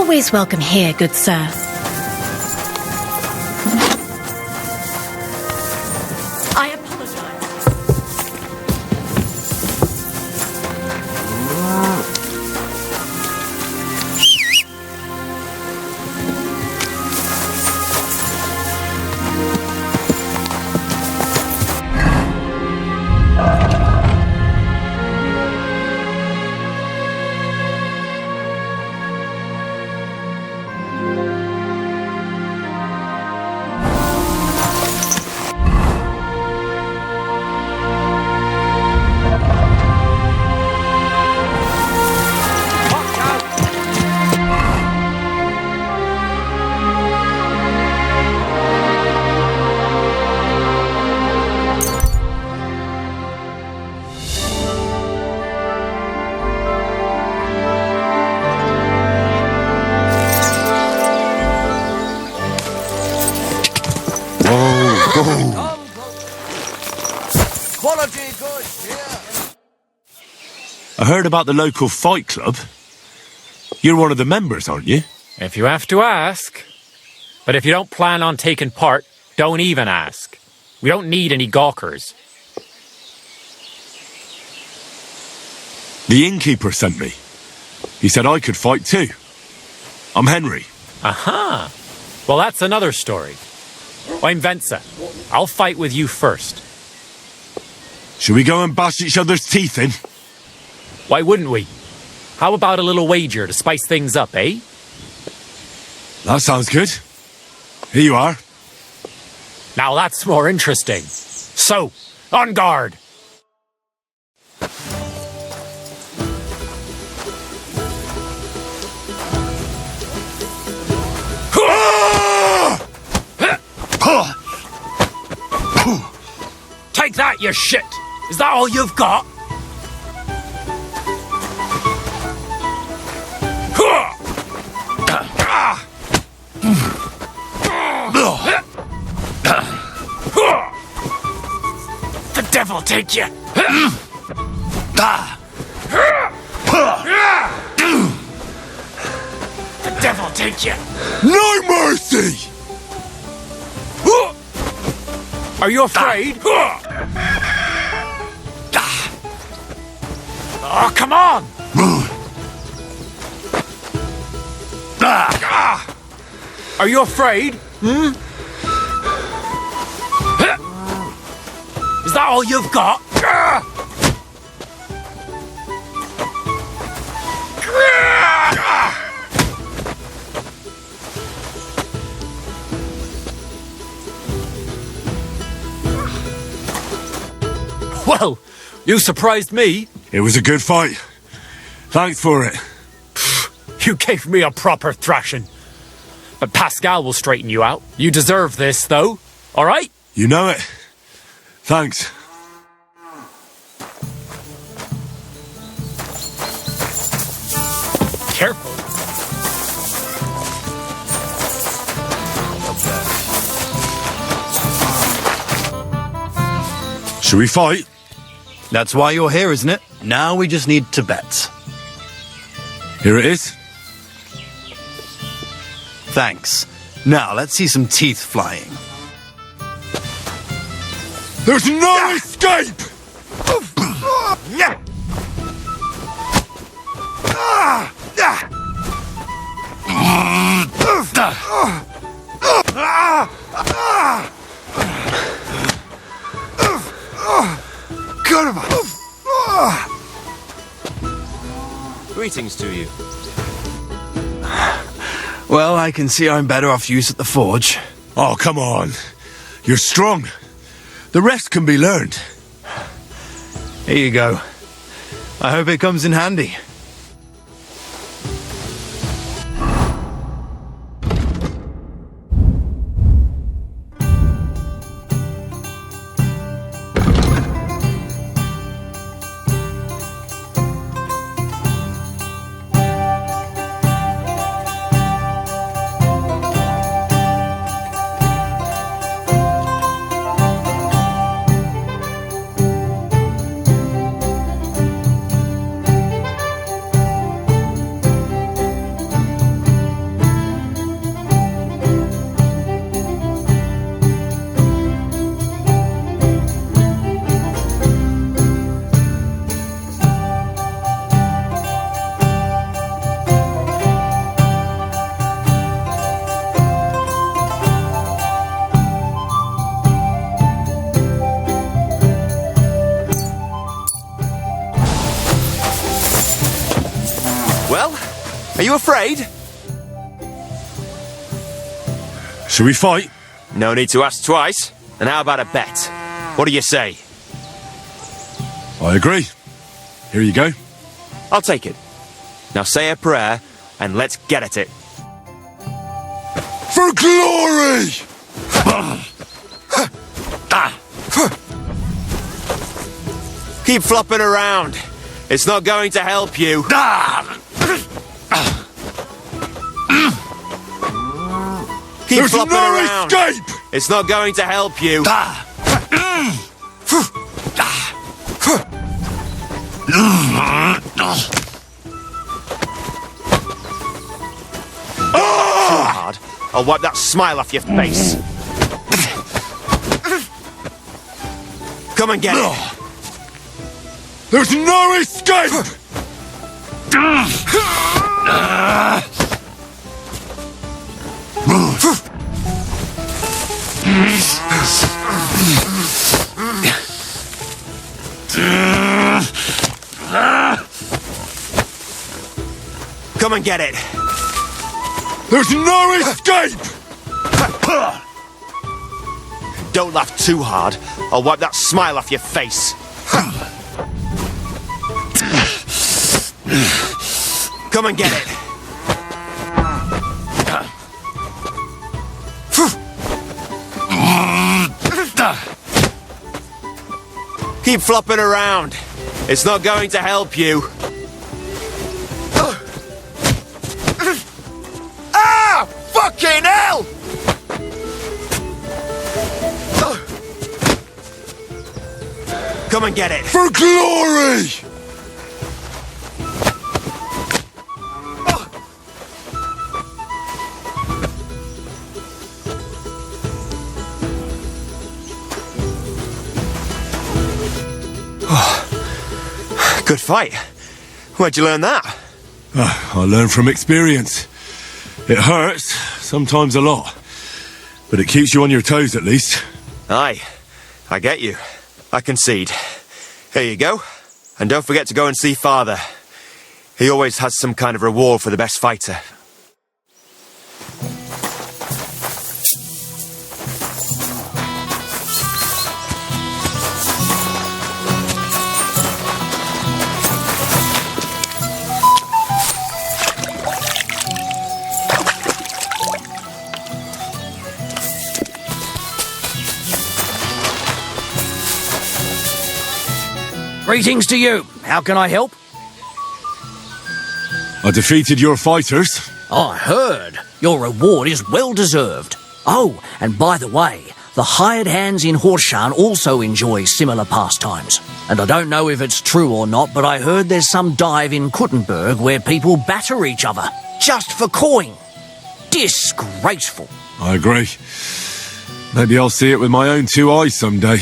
always welcome here, good sir. I apologize. I heard about the local fight club. You're one of the members, aren't you? If you have to ask. But if you don't plan on taking part, don't even ask. We don't need any gawkers. The innkeeper sent me. He said I could fight too. I'm Henry. Aha! Well, that's another story. I'm Venza. I'll fight with you first. Should we go and bash each other's teeth in? Why wouldn't we? How about a little wager to spice things up, eh? That sounds good. Here you are. Now that's more interesting. So, on guard! Take that, you shit! Is that all you've got? The devil take you! The devil take you! No mercy! Are you afraid? Oh, come on! Are you afraid? Is that all you've got? Well, you surprised me. It was a good fight. Thanks for it. You gave me a proper thrashing. But Pascal will straighten you out. You deserve this, though. All right? You know it. Thanks. Careful. Should we fight? That's why you're here, isn't it? Now we just need to bet. Here it is. Thanks. Now let's see some teeth flying. There's no escape! Greetings to you. Well, I can see I'm better off use at the forge. Oh, come on. You're strong. The rest can be learned. Here you go. I hope it comes in handy. Are you afraid? Shall we fight? No need to ask twice. And how about a bet? What do you say? I agree. Here you go. I'll take it. Now say a prayer, and let's get at it. For glory! Keep flopping around. It's not going to help you. Keep There's flopping no around. escape! It's not going to help you. Too hard. I'll wipe that smile off your face. Come and get it. There's no escape! Come and get it. There's no escape! Don't laugh too hard. I'll wipe that smile off your face. Come and get it. Keep flopping around. It's not going to help you. Ah! Fucking hell! Come and get it. For glory! Good fight. Where'd you learn that? I learn from experience. It hurts, sometimes a lot. But it keeps you on your toes at least. Aye, I get you. I concede. Here you go. And don't forget to go and see Father. He always has some kind of reward for the best fighter. Greetings to you. How can I help? I defeated your fighters. I heard. Your reward is well deserved. Oh, and by the way, the hired hands in Horseshan also enjoy similar pastimes. And I don't know if it's true or not, but I heard there's some dive in Kuttenberg where people batter each other just for coin. Disgraceful. I agree. Maybe I'll see it with my own two eyes someday.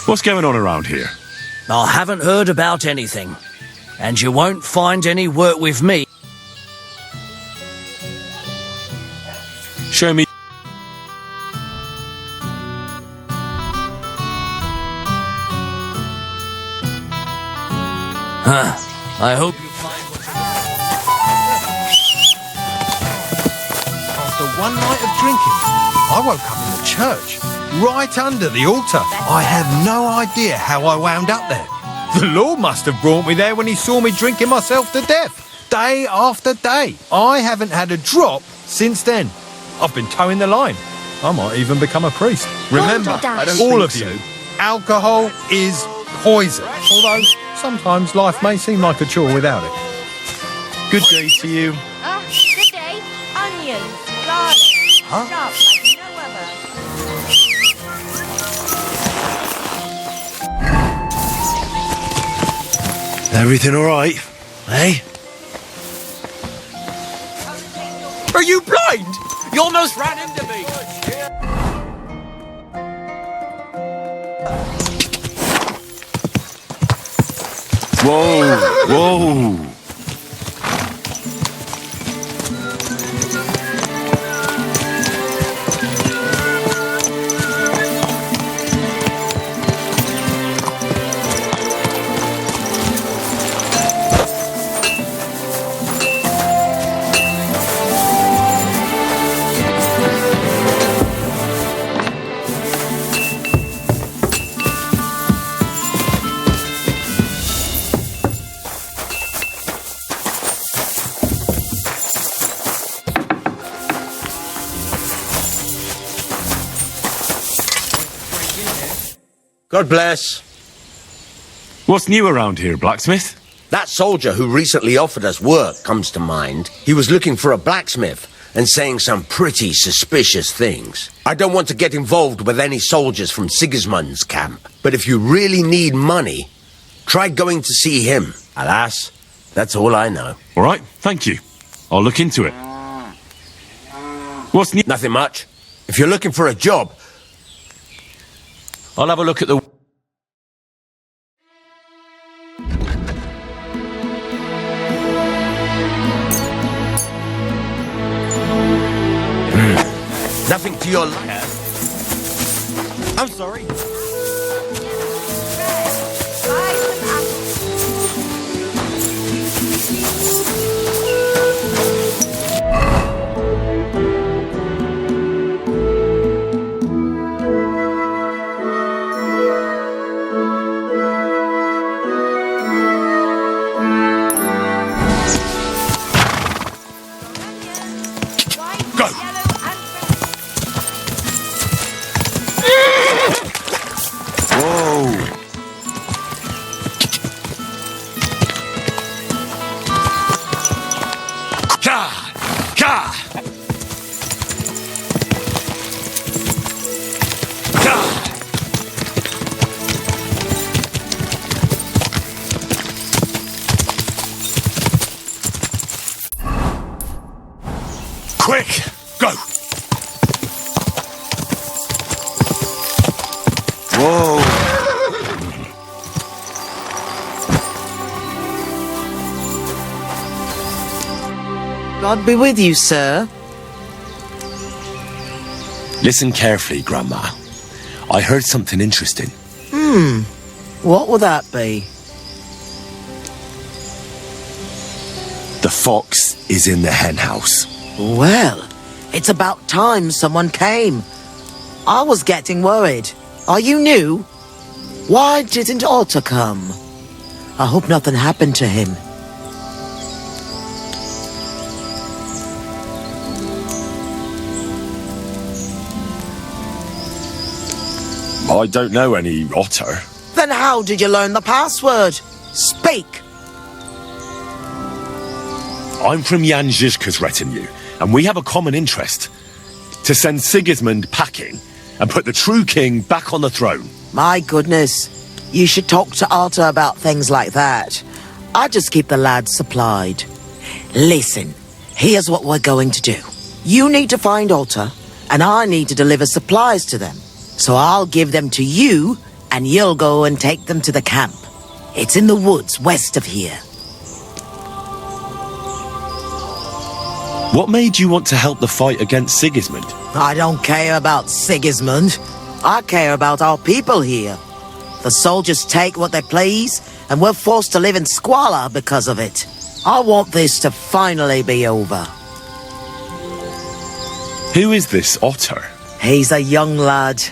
What's going on around here? I haven't heard about anything. And you won't find any work with me. Show me. I hope you find what After one night of drinking, I woke up in the church, right under the altar. I have no idea how I wound up there. The Lord must have brought me there when he saw me drinking myself to death, day after day. I haven't had a drop since then. I've been towing the line. I might even become a priest. Remember, all of you, alcohol is poison. Although sometimes life may seem like a chore without it. Good day to you. Good day. Onions, garlic, sharp like no other. Everything all right? Eh? Are you blind? You almost ran into me. Whoa! Whoa! God bless. What's new around here, blacksmith? That soldier who recently offered us work comes to mind. He was looking for a blacksmith and saying some pretty suspicious things. I don't want to get involved with any soldiers from Sigismund's camp, but if you really need money, try going to see him. Alas, that's all I know. All right, thank you. I'll look into it. What's new? Nothing much. If you're looking for a job, I'll have a look at the... nothing to your life. I'm sorry. Quick, go! Whoa. God be with you, sir. Listen carefully, Grandma. I heard something interesting. What will that be? The fox is in the hen house. Well, it's about time someone came. I was getting worried. Are you new? Why didn't Otto come? I hope nothing happened to him. I don't know any otter. Then how did you learn the password? Speak! I'm from Jan Žižka's retinue, and we have a common interest. To send Sigismund packing and put the true king back on the throne. My goodness. You should talk to Otto about things like that. I just keep the lads supplied. Listen, here's what we're going to do. You need to find Otto, and I need to deliver supplies to them. So I'll give them to you, and you'll go and take them to the camp. It's in the woods west of here. What made you want to help the fight against Sigismund? I don't care about Sigismund. I care about our people here. The soldiers take what they please, and we're forced to live in squalor because of it. I want this to finally be over. Who is this otter? He's a young lad.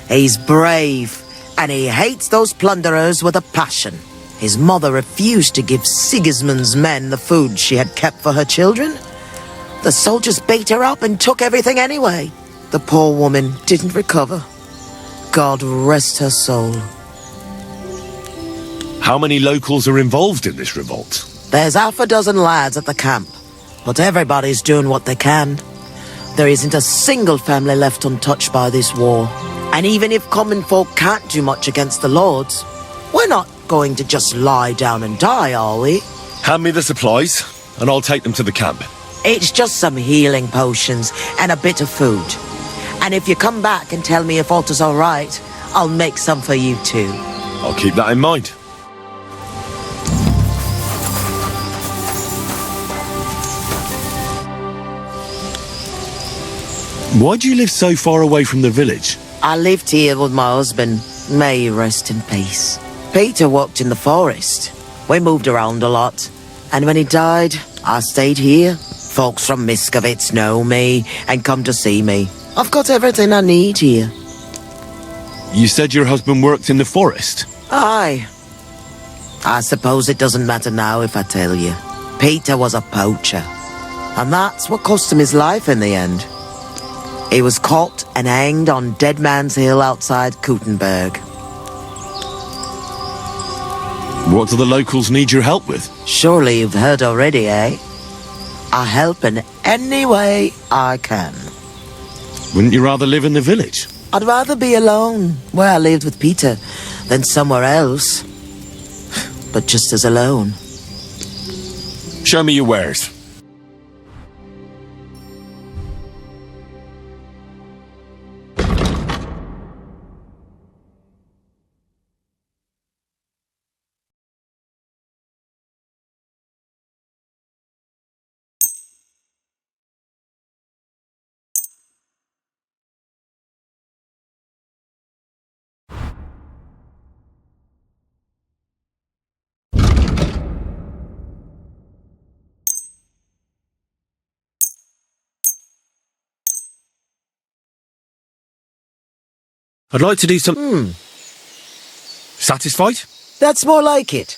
He's brave, and he hates those plunderers with a passion. His mother refused to give Sigismund's men the food she had kept for her children. The soldiers beat her up and took everything anyway. The poor woman didn't recover. God rest her soul. How many locals are involved in this revolt? There's half a dozen lads at the camp, but everybody's doing what they can. There isn't a single family left untouched by this war. And even if common folk can't do much against the lords, we're not going to just lie down and die, are we? Hand me the supplies, and I'll take them to the camp. It's just some healing potions and a bit of food. And if you come back and tell me if Otto's all right, I'll make some for you too. I'll keep that in mind. Why do you live so far away from the village? I lived here with my husband. May he rest in peace. Peter worked in the forest. We moved around a lot. And when he died, I stayed here. Folks from Miskovitz know me and come to see me. I've got everything I need here. You said your husband worked in the forest? Aye. I suppose it doesn't matter now if I tell you. Peter was a poacher. And that's what cost him his life in the end. He was caught and hanged on Dead Man's Hill outside Kuttenberg. What do the locals need your help with? Surely you've heard already, eh? I help in any way I can. Wouldn't you rather live in the village? I'd rather be alone, where I lived with Peter, than somewhere else. But just as alone. Show me your wares. I'd like to do some... Satisfied? That's more like it.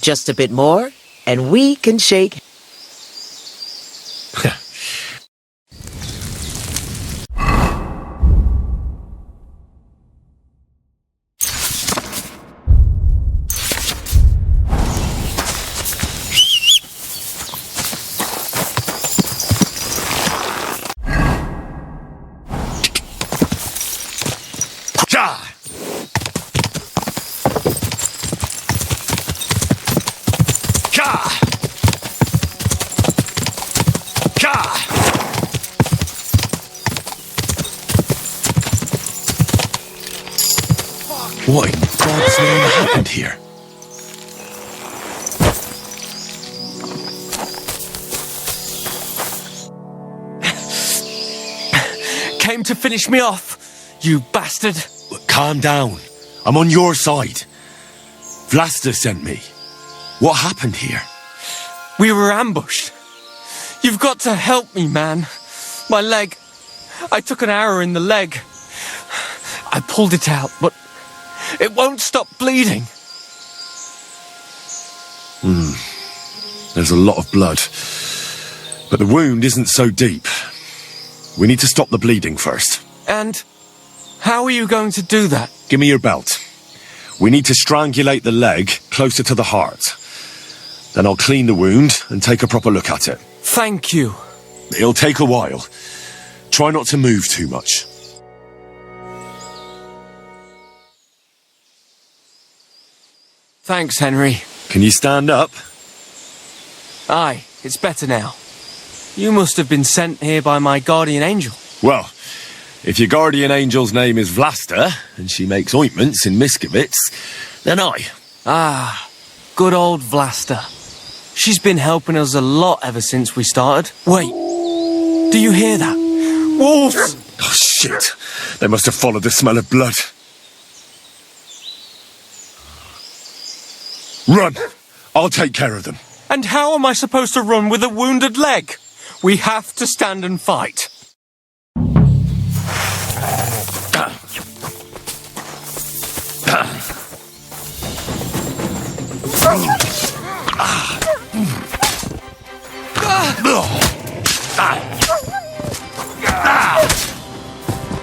Just a bit more, and we can shake... What in God's name happened here? Came to finish me off, you bastard. Calm down. I'm on your side. Vlasta sent me. What happened here? We were ambushed. You've got to help me, man. My leg. I took an arrow in the leg. I pulled it out, but it won't stop bleeding. There's a lot of blood. But the wound isn't so deep. We need to stop the bleeding first. And how are you going to do that? Give me your belt. We need to strangulate the leg closer to the heart. Then I'll clean the wound and take a proper look at it. Thank you. It'll take a while. Try not to move too much. Thanks, Henry. Can you stand up? Aye, it's better now. You must have been sent here by my guardian angel. Well, if your guardian angel's name is Vlasta, and she makes ointments in Miskovitz, then I. Ah, good old Vlasta. She's been helping us a lot ever since we started. Wait, do you hear that? Wolves! Oh, shit. They must have followed the smell of blood. Run! I'll take care of them. And how am I supposed to run with a wounded leg? We have to stand and fight.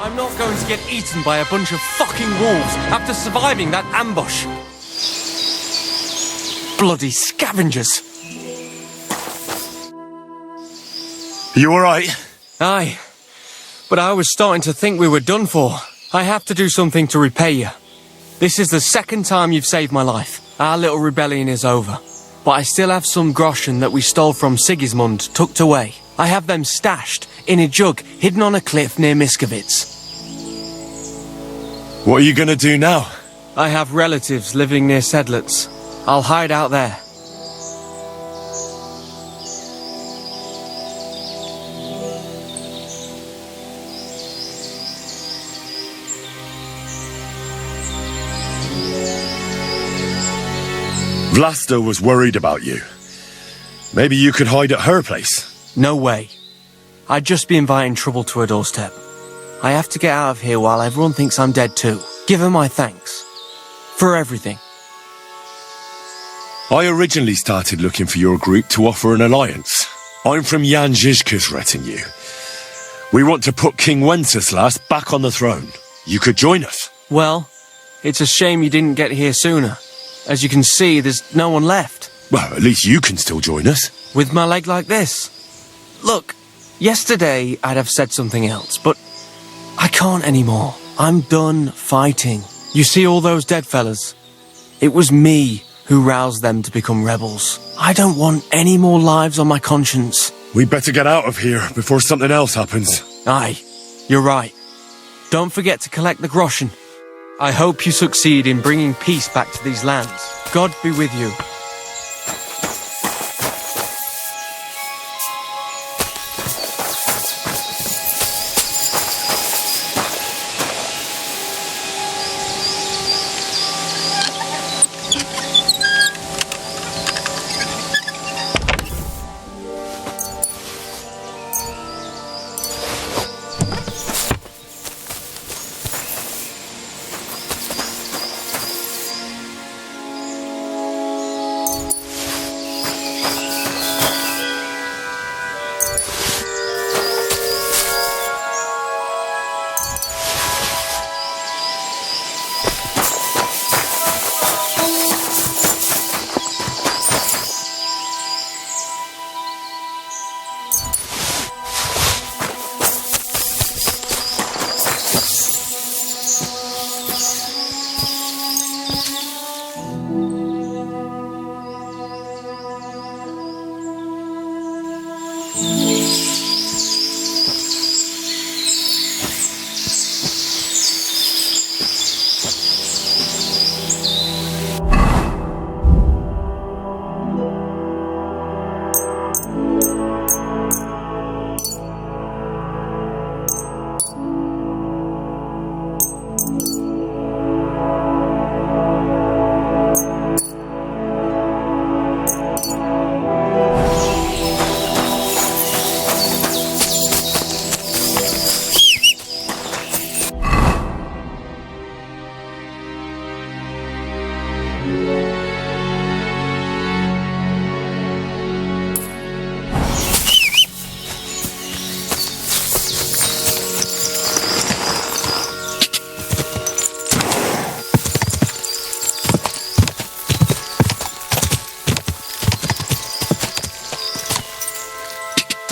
I'm not going to get eaten by a bunch of fucking wolves after surviving that ambush. Bloody scavengers. You alright? Aye, but I was starting to think we were done for. I have to do something to repay you. This is the second time you've saved my life. Our little rebellion is over. But I still have some groschen that we stole from Sigismund tucked away. I have them stashed in a jug hidden on a cliff near Miskovitz. What are you gonna do now? I have relatives living near Sedlitz. I'll hide out there. Vlasta was worried about you. Maybe you could hide at her place. No way. I'd just be inviting trouble to her doorstep. I have to get out of here while everyone thinks I'm dead too. Give her my thanks. For everything. I originally started looking for your group to offer an alliance. I'm from Jan Žižka's retinue. We want to put King Wenceslas back on the throne. You could join us. Well, it's a shame you didn't get here sooner. As you can see, there's no one left. Well, at least you can still join us. With my leg like this. Look, yesterday I'd have said something else, but I can't anymore. I'm done fighting. You see all those dead fellas? It was me who roused them to become rebels. I don't want any more lives on my conscience. We better get out of here before something else happens. Aye, you're right. Don't forget to collect the groschen. I hope you succeed in bringing peace back to these lands. God be with you.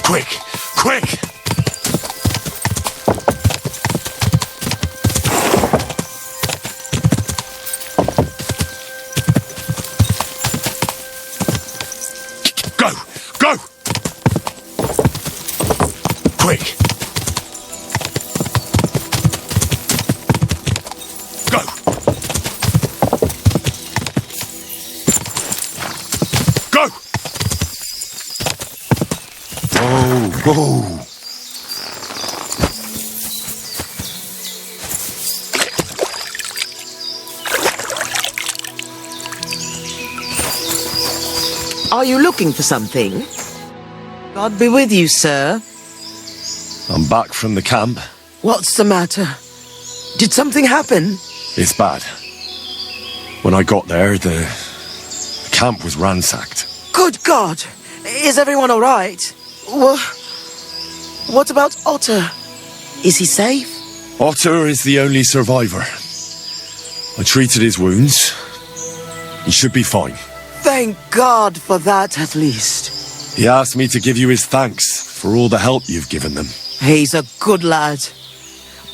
Quick! Quick! Go! Go! Quick! Go! Go! Whoa! Are you looking for something? God be with you, sir. I'm back from the camp. What's the matter? Did something happen? It's bad. When I got there, the camp was ransacked. Good God! Is everyone all right? What about Otter? Is he safe? Otter is the only survivor. I treated his wounds. He should be fine. Thank God for that, at least. He asked me to give you his thanks for all the help you've given them. He's a good lad.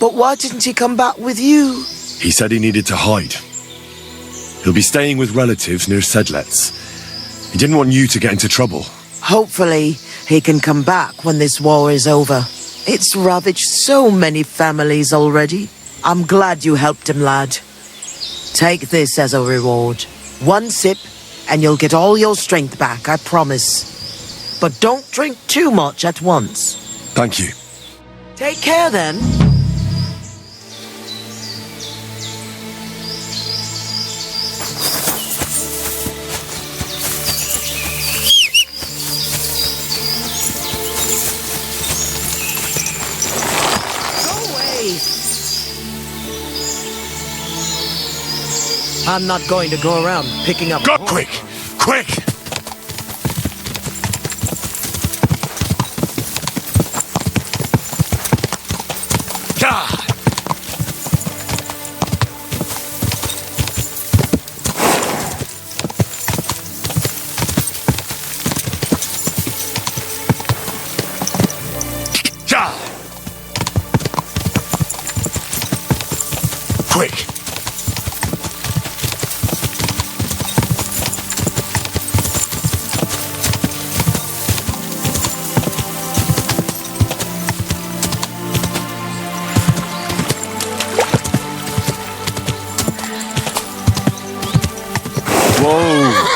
But why didn't he come back with you? He said he needed to hide. He'll be staying with relatives near Sedlets. He didn't want you to get into trouble. Hopefully, he can come back when this war is over. It's ravaged so many families already. I'm glad you helped him, lad. Take this as a reward. One sip, and you'll get all your strength back, I promise. But don't drink too much at once. Thank you. Take care, then. I'm not going to go around picking up... Go quick! Quick! God!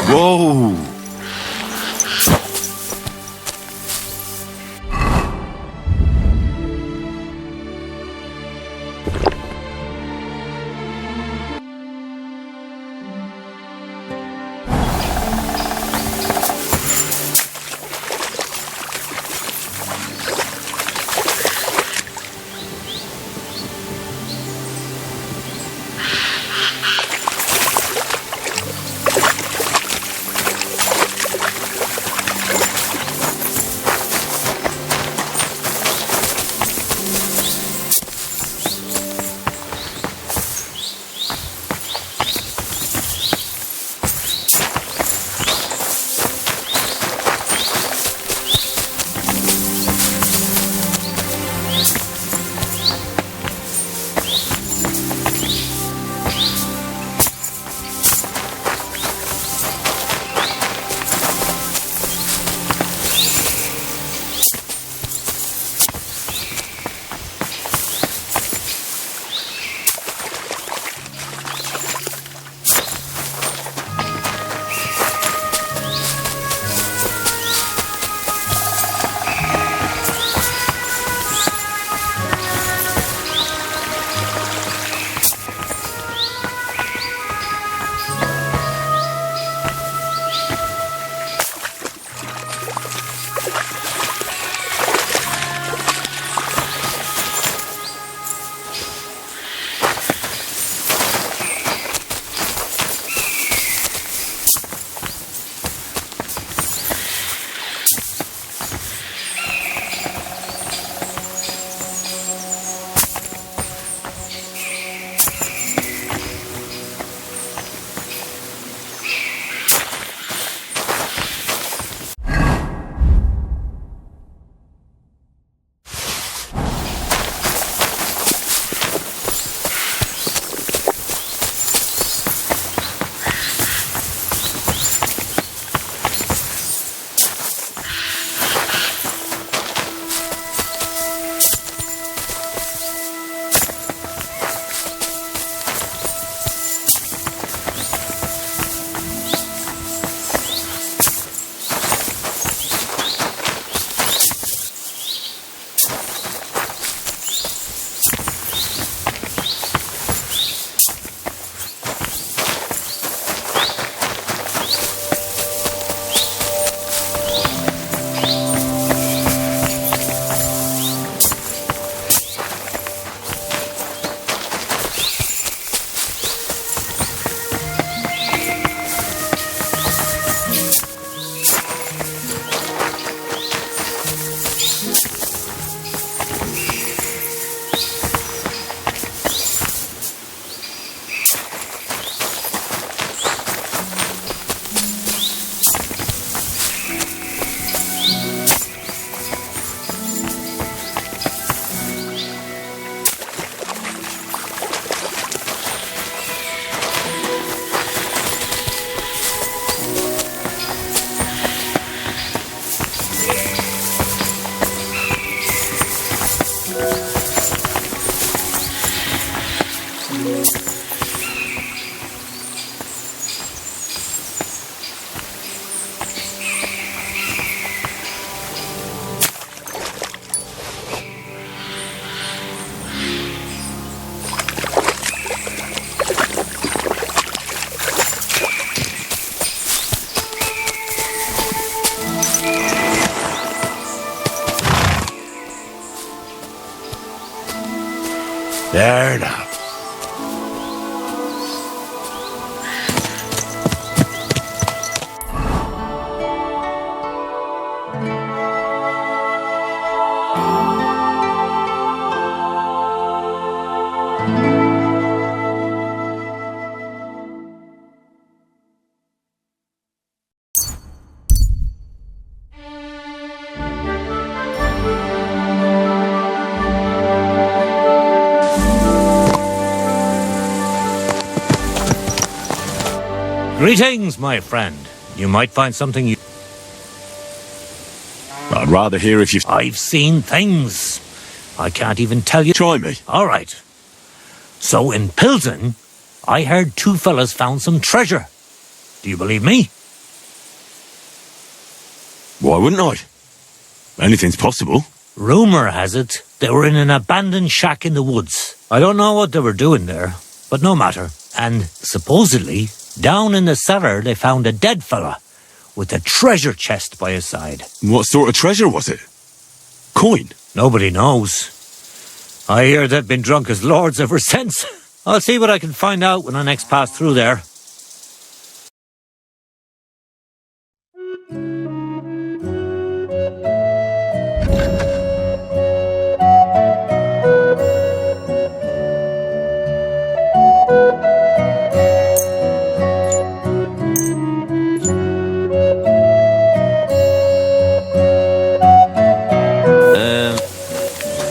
Whoa! There now. Greetings, my friend. You might find something you... I'd rather hear if you've... I've seen things. I can't even tell you... Try me. All right. So in Pilsen, I heard two fellas found some treasure. Do you believe me? Why wouldn't I? Anything's possible. Rumour has it they were in an abandoned shack in the woods. I don't know what they were doing there, but no matter. And supposedly, down in the cellar they found a dead fella with a treasure chest by his side. What sort of treasure was it? Coin? Nobody knows. I hear they've been drunk as lords ever since. I'll see what I can find out when I next pass through there.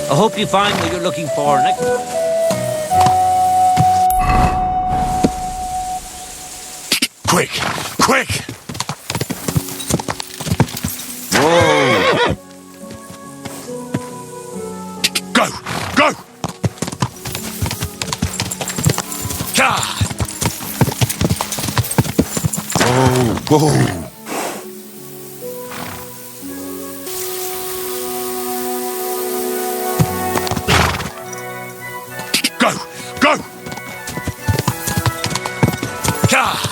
I hope you find what you're looking for next. Quick! Quick! Whoa! Go! Go! God! Whoa! Whoa! Go! God!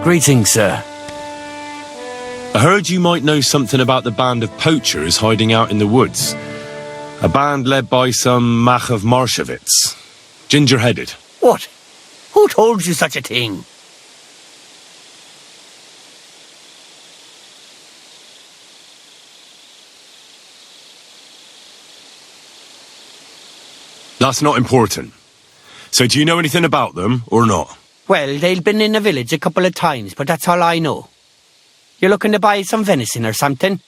Greetings, sir. I heard you might know something about the band of poachers hiding out in the woods. A band led by some Mach of Marshowitz. Ginger-headed. What? Who told you such a thing? That's not important. So do you know anything about them, or not? Well, they've been in the village a couple of times, but that's all I know. You're looking to buy some venison or something?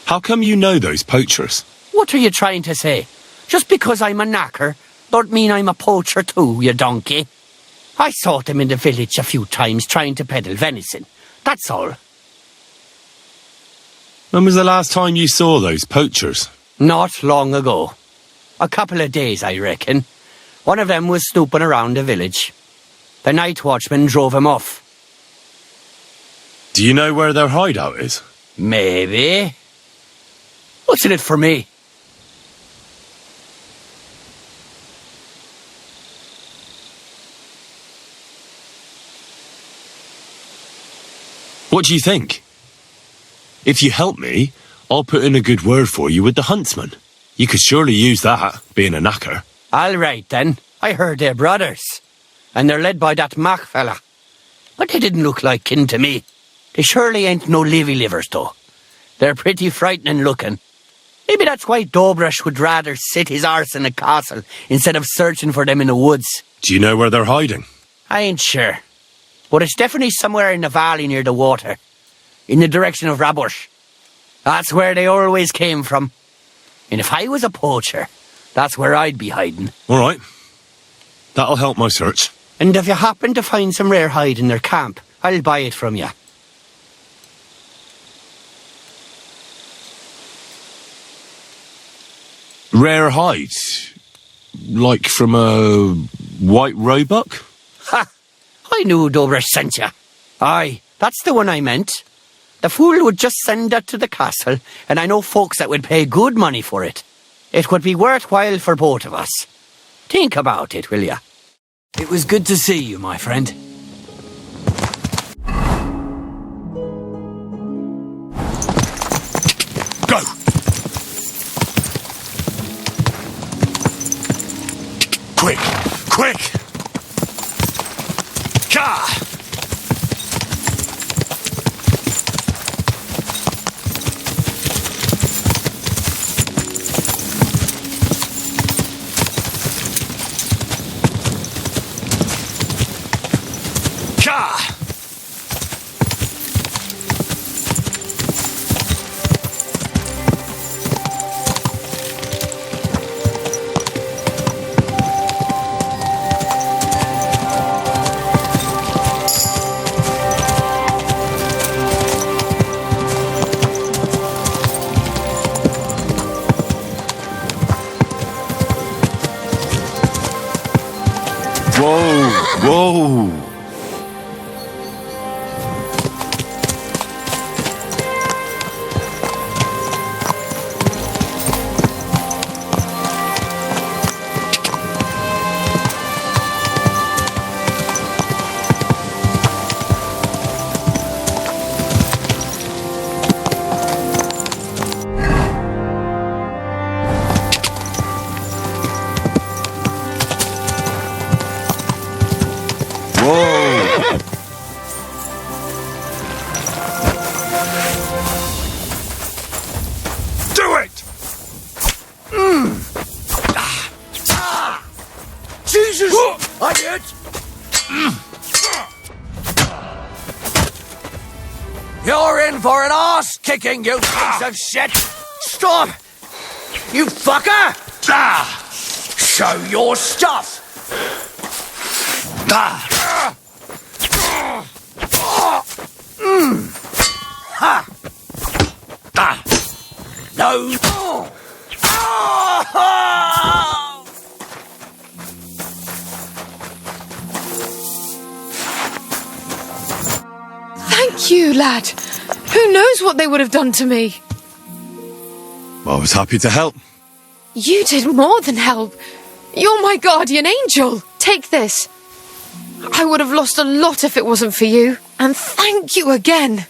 How come you know those poachers? What are you trying to say? Just because I'm a knacker, don't mean I'm a poacher too, you donkey. I saw them in the village a few times trying to peddle venison. That's all. When was the last time you saw those poachers? Not long ago. A couple of days, I reckon. One of them was snooping around the village. The night watchman drove him off. Do you know where their hideout is? Maybe. What's in it for me? What do you think? If you help me, I'll put in a good word for you with the huntsman. You could surely use that, being a knacker. All right, then. I heard they're brothers. And they're led by that Mach fella. But they didn't look like kin to me. They surely ain't no livers, though. They're pretty frightening looking. Maybe that's why Dobrush would rather sit his arse in a castle instead of searching for them in the woods. Do you know where they're hiding? I ain't sure. But it's definitely somewhere in the valley near the water. In the direction of Rabush. That's where they always came from. And if I was a poacher, that's where I'd be hiding. All right. That'll help my search. And if you happen to find some rare hide in their camp, I'll buy it from you. Rare hide? Like from a White Roebuck? Ha! I knew Dobrich sent you. Aye, that's the one I meant. The fool would just send that to the castle, and I know folks that would pay good money for it. It would be worthwhile for both of us. Think about it, will ya? It was good to see you, my friend. Go! Quick! Quick! Ka! Whoa! You're in for an arse-kicking, you piece of shit! Stop! You fucker! Show your stuff! No! Thank you, lad. Who knows what they would have done to me? I was happy to help. You did more than help. You're my guardian angel. Take this. I would have lost a lot if it wasn't for you. And thank you again.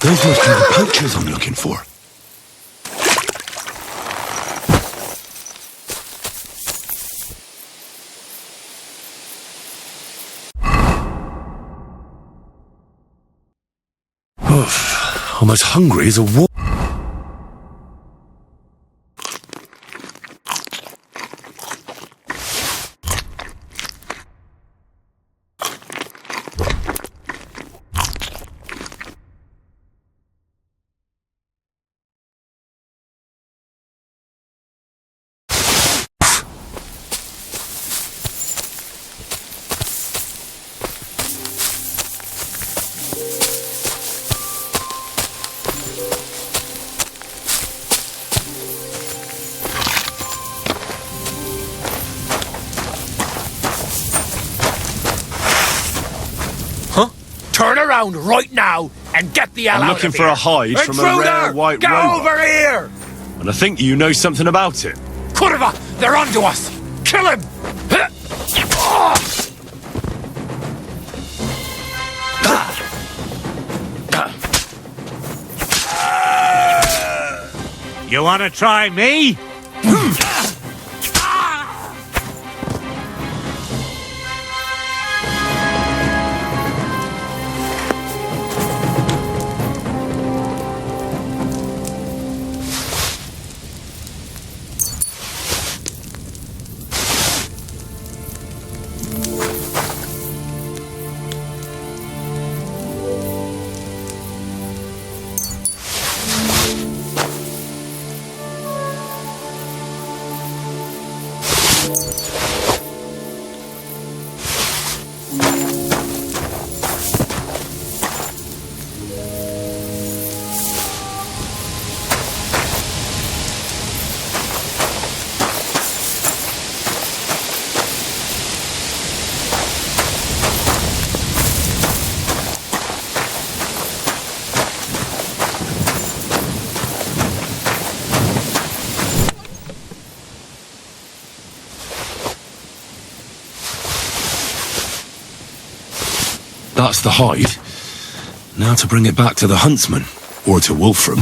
Those must be the poachers I'm looking for. Oof, I'm as hungry as a wolf. around right now and get the hell I'm out looking of for here. a hide from a Intruder! rare white Get robot. over here! And I think you know something about it. Kurva! They're onto us! Kill him! You want to try me? That's the hide. Now to bring it back to the huntsman, or to Wolfram.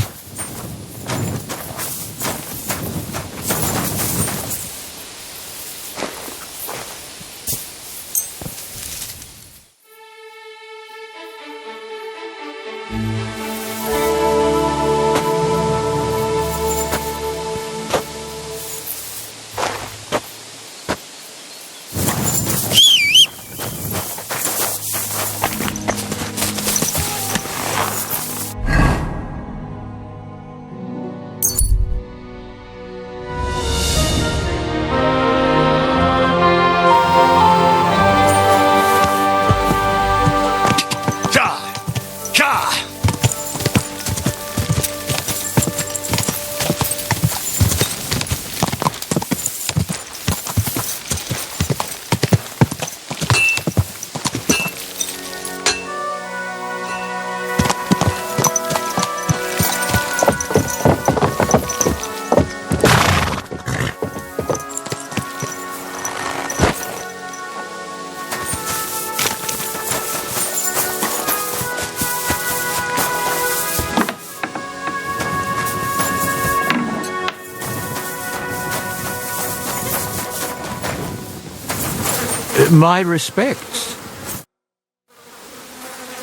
My respects.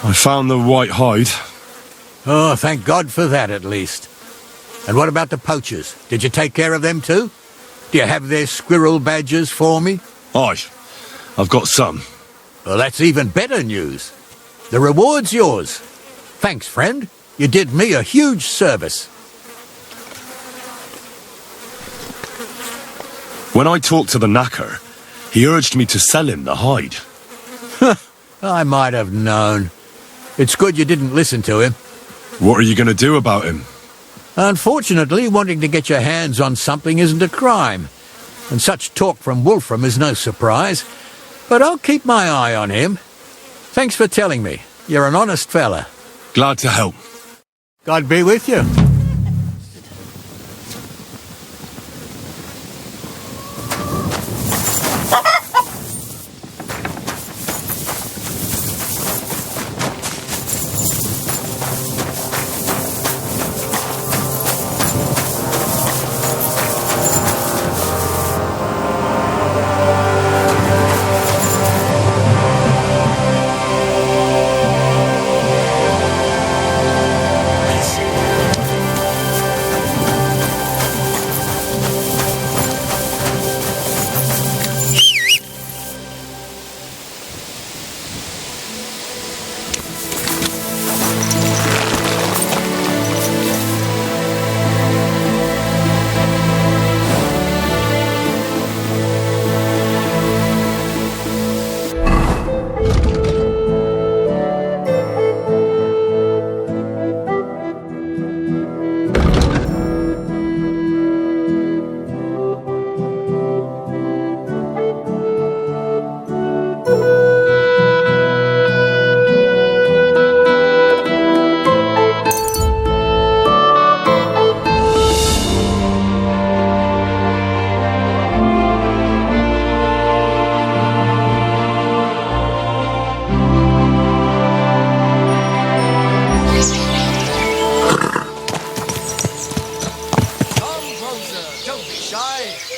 I found the white hide. Oh, thank God for that, at least. And what about the poachers? Did you take care of them too? Do you have their squirrel badges for me? Aye, I've got some. Well, that's even better news. The reward's yours. Thanks, friend. You did me a huge service. When I talked to the knacker, he urged me to sell him the hide. I might have known. It's good you didn't listen to him. What are you going to do about him? Unfortunately, wanting to get your hands on something isn't a crime. And such talk from Wolfram is no surprise. But I'll keep my eye on him. Thanks for telling me. You're an honest fella. Glad to help. God be with you.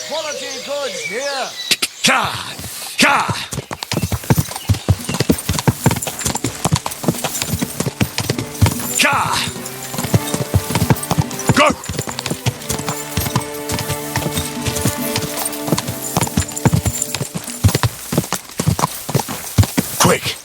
Quality goods here. Ka! Ka! Ka! Go! Quick!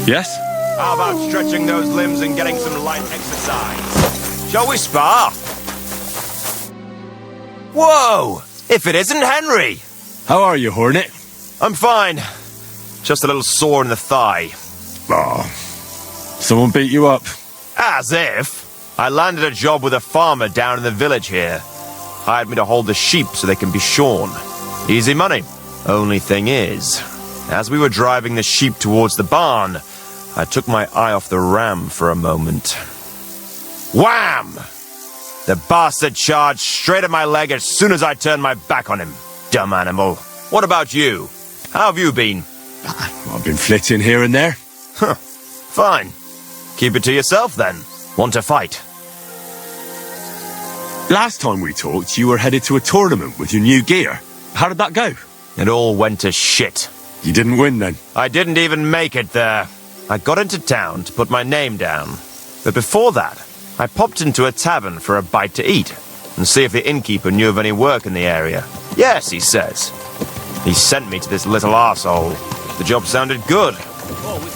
Yes? How about stretching those limbs and getting some light exercise? Shall we spar? Whoa! If it isn't Henry! How are you, Hornet? I'm fine. Just a little sore in the thigh. Oh. Someone beat you up? As if. I landed a job with a farmer down in the village here. Hired me to hold the sheep so they can be shorn. Easy money. Only thing is, as we were driving the sheep towards the barn, I took my eye off the ram for a moment. Wham! The bastard charged straight at my leg as soon as I turned my back on him. Dumb animal. What about you? How have you been? I've been flitting here and there. Huh. Fine. Keep it to yourself, then. Want to fight? Last time we talked, you were headed to a tournament with your new gear. How did that go? It all went to shit. You didn't win, then? I didn't even make it there. I got into town to put my name down. But before that, I popped into a tavern for a bite to eat and see if the innkeeper knew of any work in the area. Yes, he says. He sent me to this little arsehole. The job sounded good.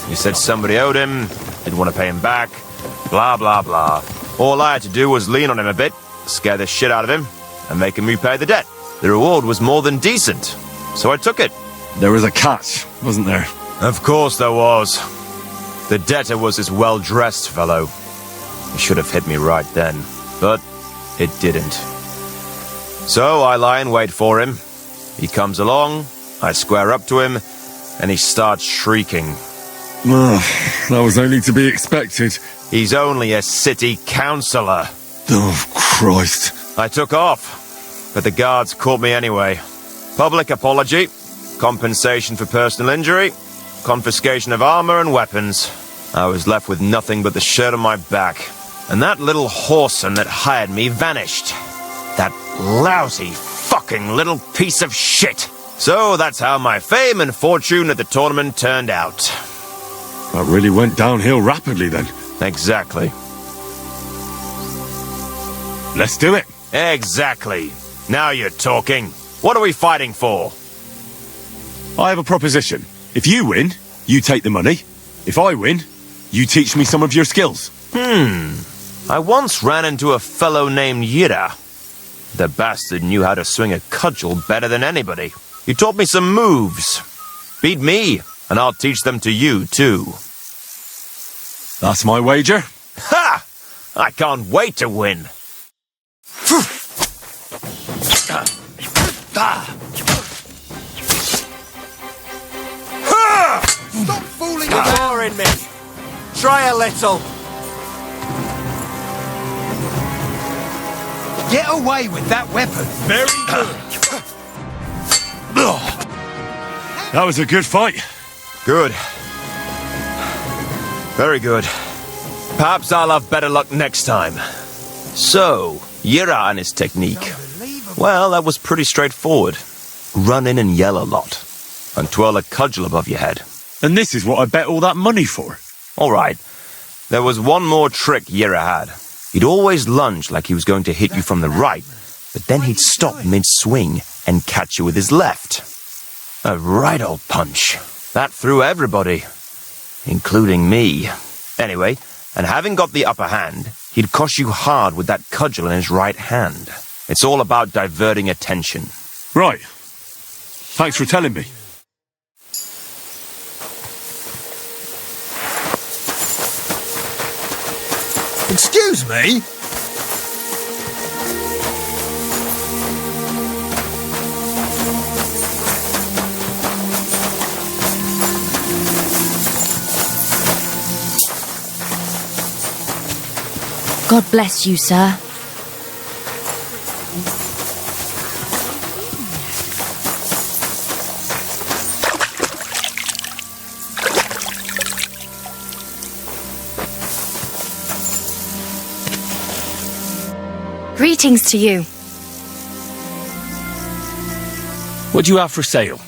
He said somebody owed him, didn't want to pay him back, blah, blah, blah. All I had to do was lean on him a bit, scare the shit out of him, and make him repay the debt. The reward was more than decent, so I took it. There was a catch, wasn't there? Of course there was. The debtor was this well-dressed fellow. He should have hit me right then, but it didn't. So I lie in wait for him. He comes along, I square up to him, and he starts shrieking. That was only to be expected. He's only a city councillor. Oh, Christ. I took off, but the guards caught me anyway. Public apology, compensation for personal injury, confiscation of armor and weapons. I was left with nothing but the shirt on my back. And that little whoreson that hired me vanished. That lousy fucking little piece of shit. So that's how my fame and fortune at the tournament turned out. That really went downhill rapidly then. Exactly. Let's do it. Exactly. Now you're talking. What are we fighting for? I have a proposition. If you win, you take the money. If I win, you teach me some of your skills. I once ran into a fellow named Yira. The bastard knew how to swing a cudgel better than anybody. He taught me some moves. Beat me, and I'll teach them to you, too. That's my wager. Ha! I can't wait to win. Stop fooling around me. Try a little. Get away with that weapon. Very good. That was a good fight. Good. Very good. Perhaps I'll have better luck next time. So, Yira and his technique. Well, that was pretty straightforward. Run in and yell a lot. And twirl a cudgel above your head. And this is what I bet all that money for. All right. There was one more trick Yira had. He'd always lunge like he was going to hit you from the right, but then he'd stop mid-swing and catch you with his left. A right old punch. That threw everybody, including me. Anyway, and having got the upper hand, he'd cosh you hard with that cudgel in his right hand. It's all about diverting attention. Right. Thanks for telling me. Excuse me? God bless you, sir. Greetings to you. What do you have for sale?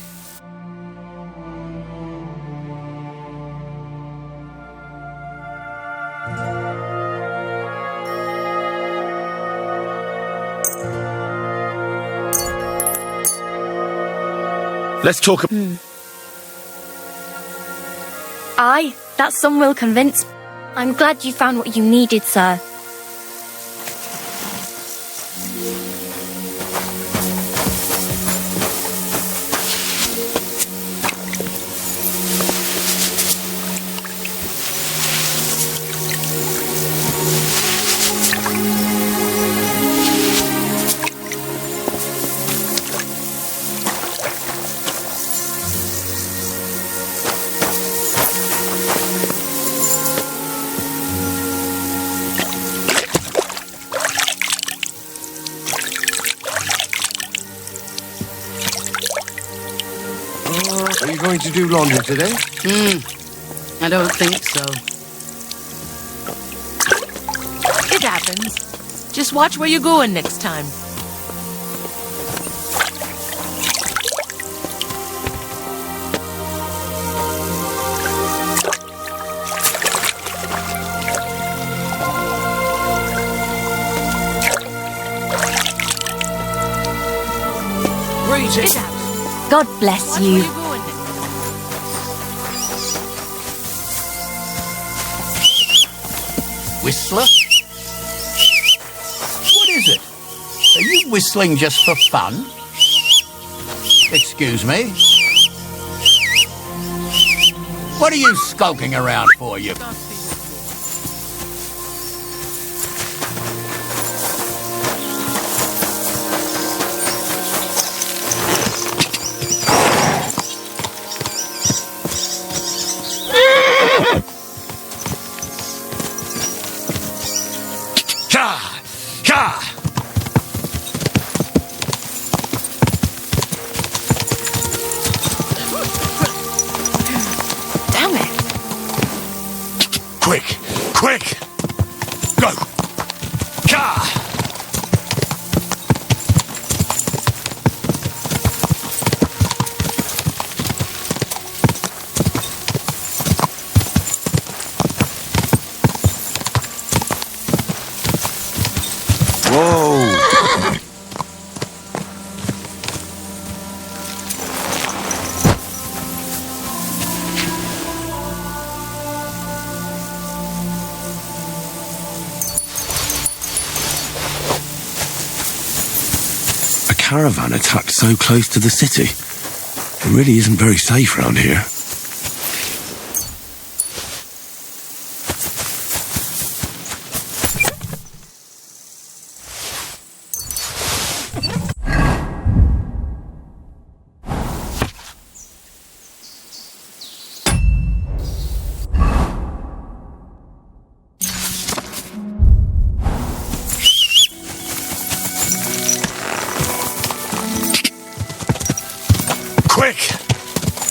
Let's talk. Aye, that sum will convince. I'm glad you found what you needed, sir. Are you going to do laundry today? I don't think so. It happens. Just watch where you're going next time. Greetings. God bless you. Whistler? What is it? Are you whistling just for fun? Excuse me? What are you skulking around for, you? Quick! Go! Ka! Whoa! Caravan attacked so close to the city. It really isn't very safe around here.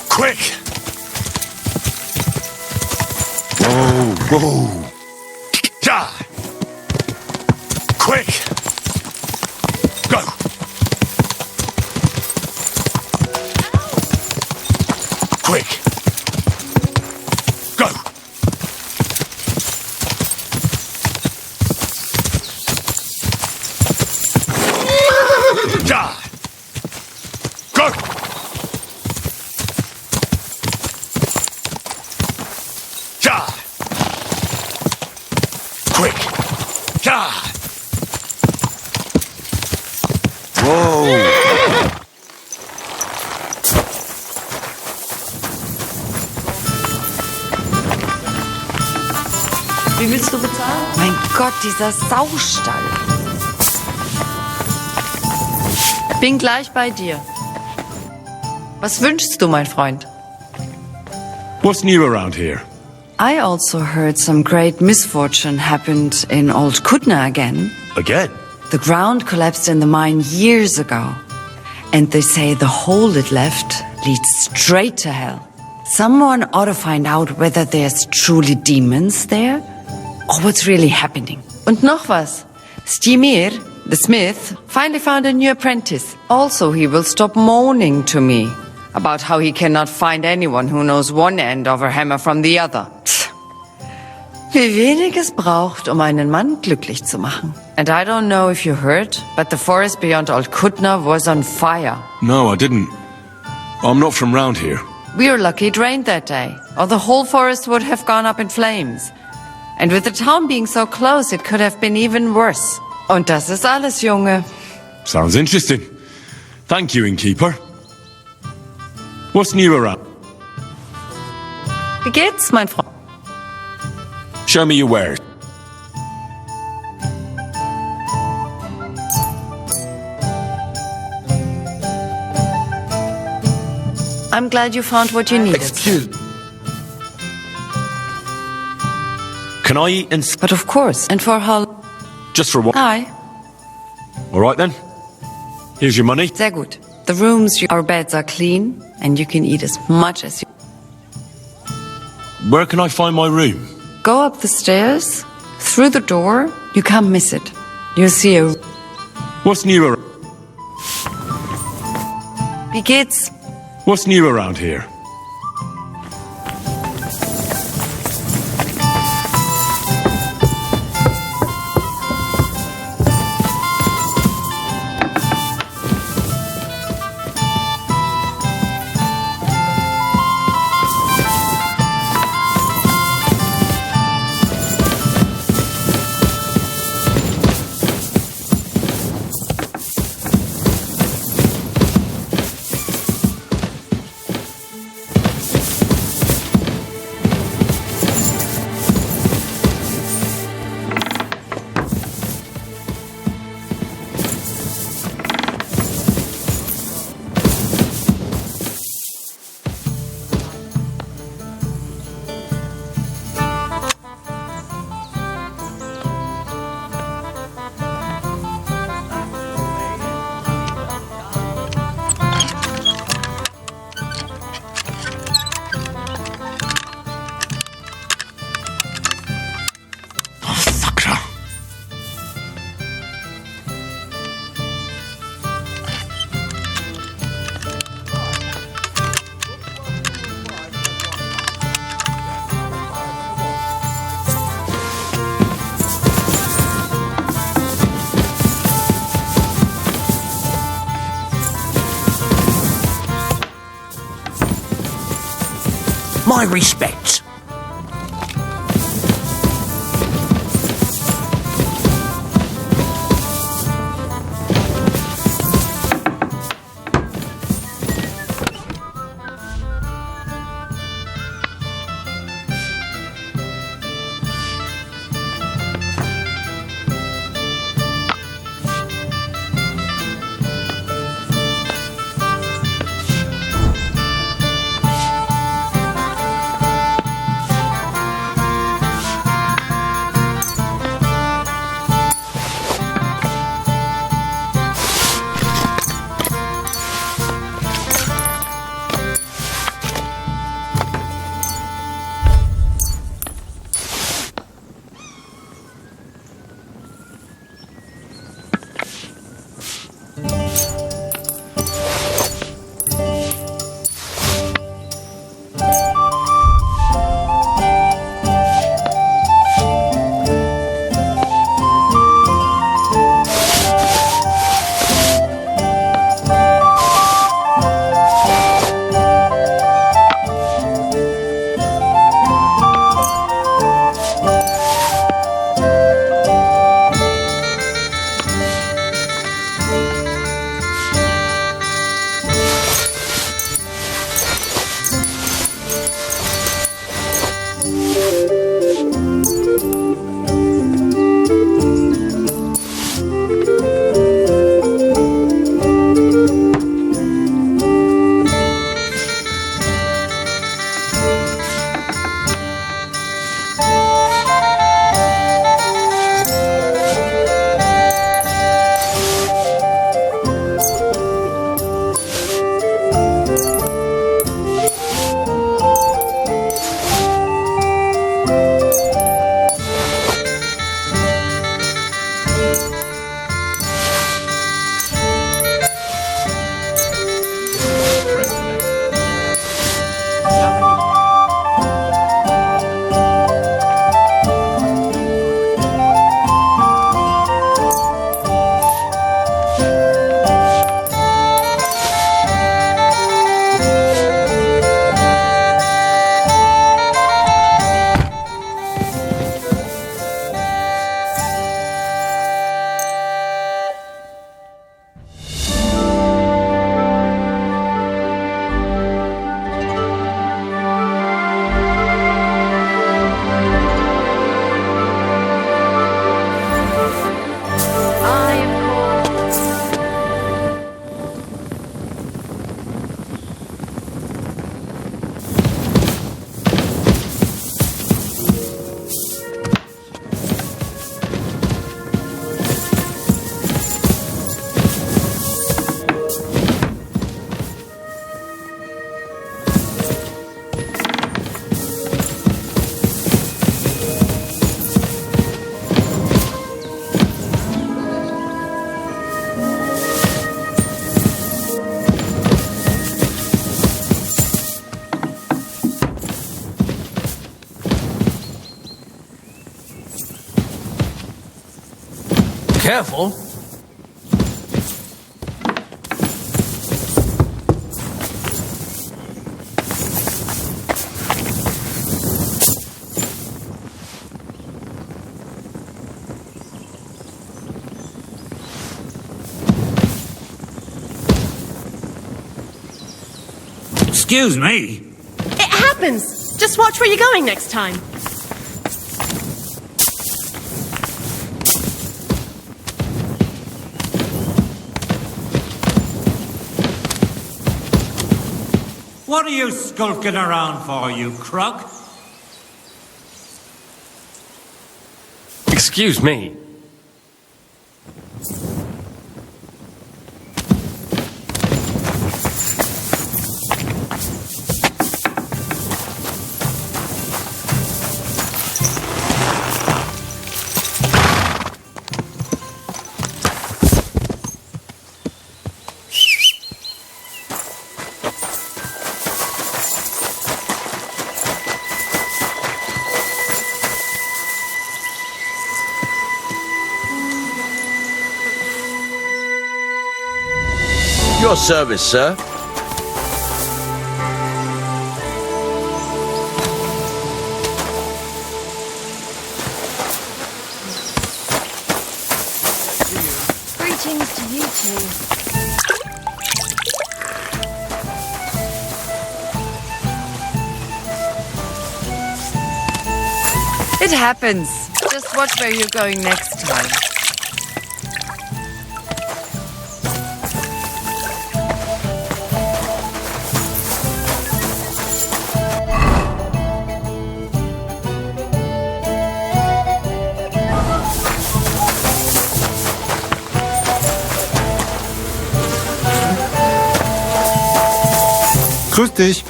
Quick! Whoa! Ja! Quick! Go! Quick! Go! quick. Ah! Whoa! Wie willst du bezahlen? Mein Gott, dieser Saustall. Bin gleich bei dir. Was wünschst du, mein Freund? What's new around here? I also heard some great misfortune happened in Old Kutna again. Again? The ground collapsed in the mine years ago. And they say the hole it left leads straight to hell. Someone ought to find out whether there's truly demons there or what's really happening. Und noch was. Stimir, the smith, finally found a new apprentice. Also, he will stop moaning to me about how he cannot find anyone who knows one end of a hammer from the other. Wie wenig es braucht, einen Mann glücklich zu machen. And I don't know if you heard, but the forest beyond Old Kutna was on fire. No, I didn't. I'm not from round here. We were lucky it rained that day, or the whole forest would have gone up in flames. And with the town being so close, it could have been even worse. Und das ist alles, Junge. Sounds interesting. Thank you, innkeeper. What's new around? Wie geht's, mein Freund? Show me your wares. I'm glad you found what you needed. Excuse. Can I eat and... But of course. And for how... Just for one? Hi. All right, then. Here's your money. Sehr gut. The rooms, our beds are clean, and you can eat as much as you... Where can I find my room? Go up the stairs, through the door. You can't miss it. You'll see a... What's new around... Wie geht's? What's new around here? My respects. Careful. Excuse me. It happens. Just watch where you're going next time. What are you skulking around for, you crook? Excuse me. Your service, sir. Greetings to you too. It happens. Just watch where you're going next time. Grüß dich.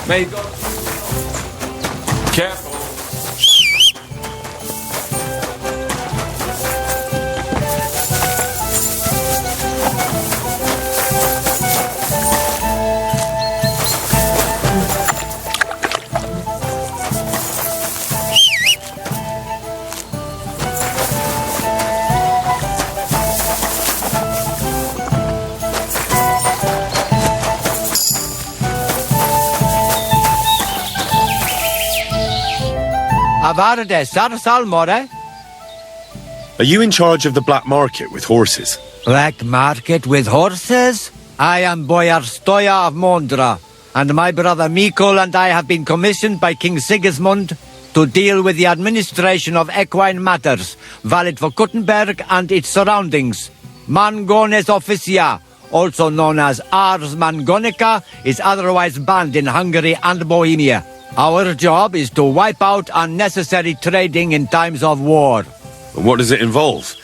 May God. Careful. Are you in charge of the black market with horses? Black market with horses? I am Boyar Stoya of Mondra, and my brother Mikol and I have been commissioned by King Sigismund to deal with the administration of equine matters, valid for Kuttenberg and its surroundings. Mangones officia, also known as Ars Mangonica, is otherwise banned in Hungary and Bohemia. Our job is to wipe out unnecessary trading in times of war. What does it involve?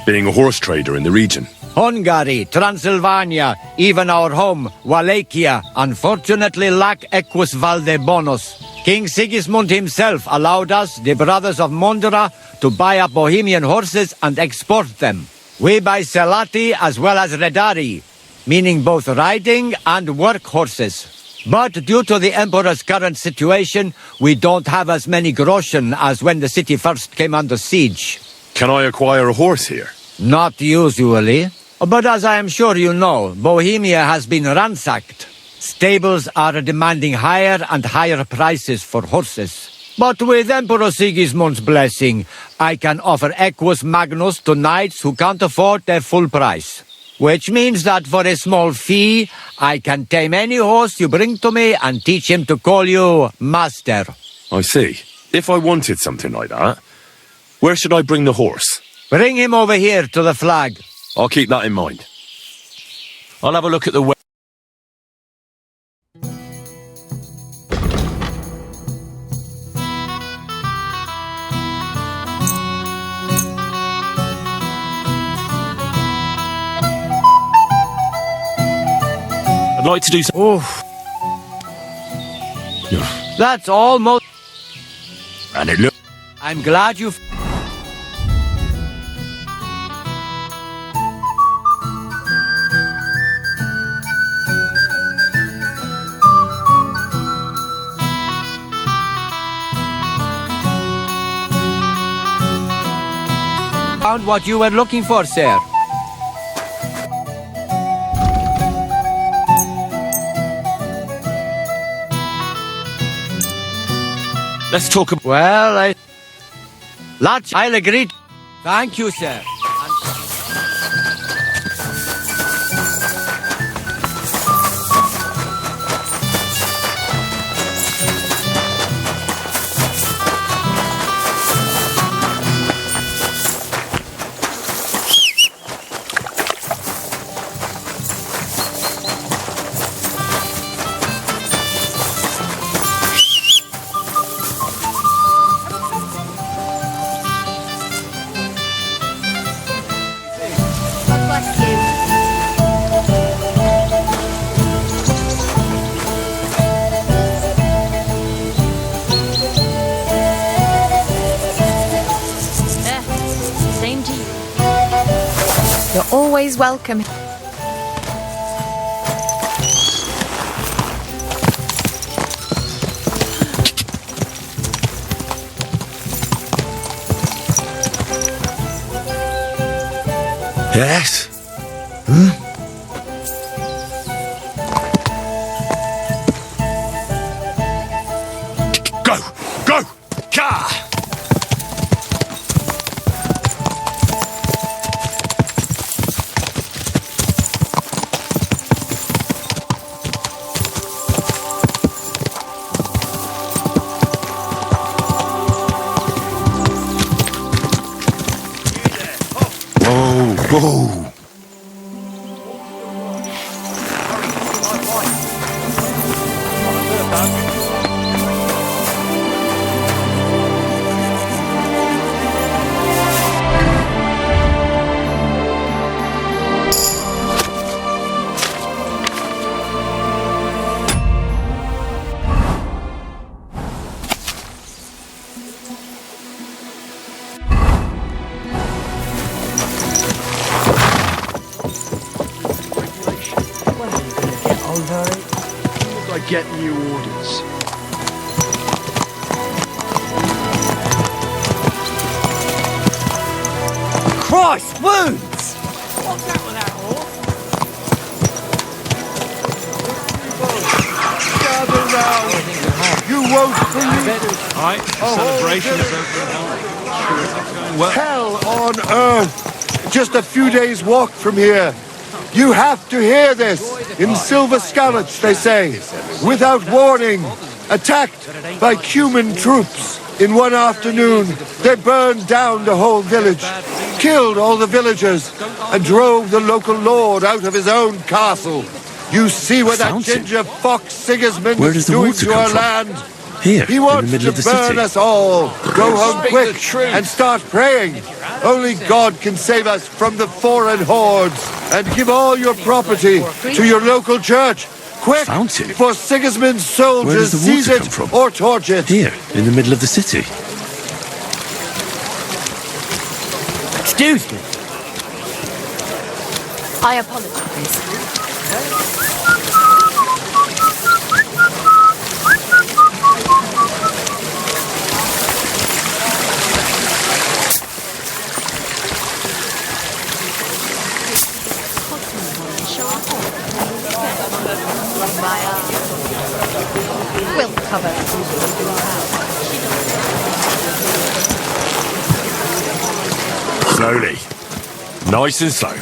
Being a horse trader in the region? Hungary, Transylvania, even our home, Wallachia, unfortunately lack equus valdebonus. King Sigismund himself allowed us, the brothers of Mondra, to buy up Bohemian horses and export them. We buy Selati as well as Redari, meaning both riding and work horses. But due to the Emperor's current situation, we don't have as many groschen as when the city first came under siege. Can I acquire a horse here? Not usually. But as I am sure you know, Bohemia has been ransacked. Stables are demanding higher and higher prices for horses. But with Emperor Sigismund's blessing, I can offer Equus Magnus to knights who can't afford their full price. Which means that for a small fee, I can tame any horse you bring to me and teach him to call you master. I see. If I wanted something like that, where should I bring the horse? Bring him over here to the flag. I'll keep that in mind. I'll have a look at the way. I'd like to do some. Oof. That's almost. And it look. I'm glad you've. Found what you were looking for, sir. Let's talk about... Well, lads, I'll agree. Thank you, sir. Same to you. You're always welcome. Yes? Go! Go! Car! Whoa! I get new orders. Christ, wounds! What's that with that horse? Gather round. You won't believe. Alright, celebration is over. Well, Hell on earth. Just a few days' walk from here. You have to hear this. In Silver Scallops, they say, without warning, attacked by Cuman troops. In one afternoon, they burned down the whole village, killed all the villagers, and drove the local lord out of his own castle. You see what that ginger fox Sigismund is doing to our land? Here, he wants in the middle to of the burn city. us all. Go home quick and start praying. Only God can save us from the foreign hordes. And give all your property to your local church. Quick, before Sigismund's soldiers seize it or torch it. Here, in the middle of the city. Excuse me. I apologize. We'll cover Slowly. Nice and slow.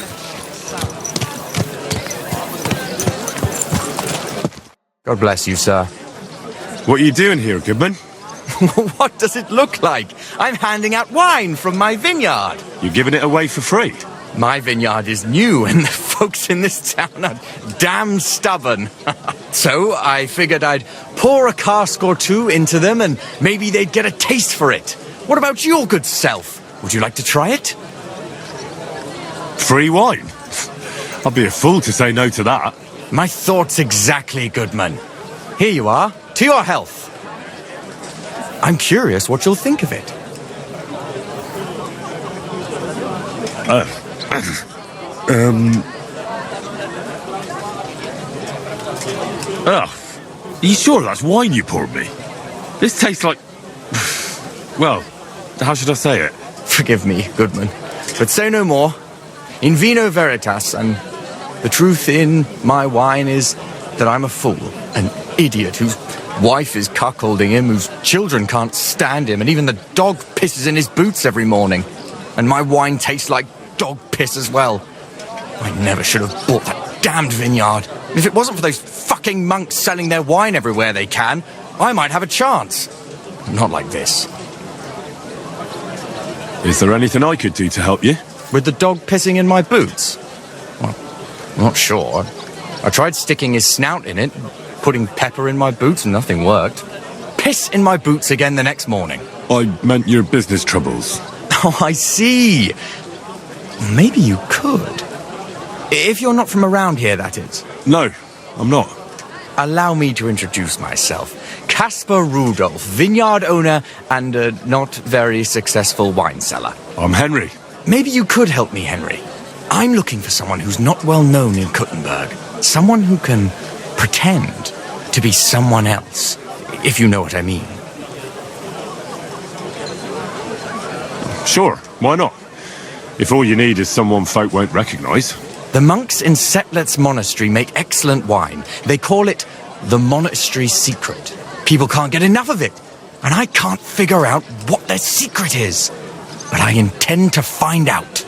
God bless you, sir. What are you doing here, Goodman? What does it look like? I'm handing out wine from my vineyard. You're giving it away for free? My vineyard is new, and the folks in this town are damn stubborn. So I figured I'd pour a cask or two into them, and maybe they'd get a taste for it. What about your good self? Would you like to try it? Free wine? I'd be a fool to say no to that. My thoughts exactly, Goodman. Here you are. To your health. I'm curious what you'll think of it. Are you sure that's wine you poured me? This tastes like... Well, how should I say it? Forgive me, Goodman. But say no more. In vino veritas, and the truth in my wine is that I'm a fool, an idiot whose wife is cuckolding him, whose children can't stand him, and even the dog pisses in his boots every morning. And my wine tastes like dog piss as well. I never should have bought that damned vineyard. If it wasn't for those fucking monks selling their wine everywhere they can, I might have a chance. Not like this. Is there anything I could do to help you? With the dog pissing in my boots? Well, I'm not sure. I tried sticking his snout in it, putting pepper in my boots, and nothing worked. Piss in my boots again the next morning. I meant your business troubles. Oh, I see. Maybe you could. If you're not from around here, that is. No, I'm not. Allow me to introduce myself. Caspar Rudolph, vineyard owner and a not very successful wine seller. I'm Henry. Maybe you could help me, Henry. I'm looking for someone who's not well known in Kuttenberg. Someone who can pretend to be someone else, if you know what I mean. Sure, why not? If all you need is someone folk won't recognise. The monks in Setlet's monastery make excellent wine. They call it the monastery secret. People can't get enough of it, and I can't figure out what their secret is. But I intend to find out.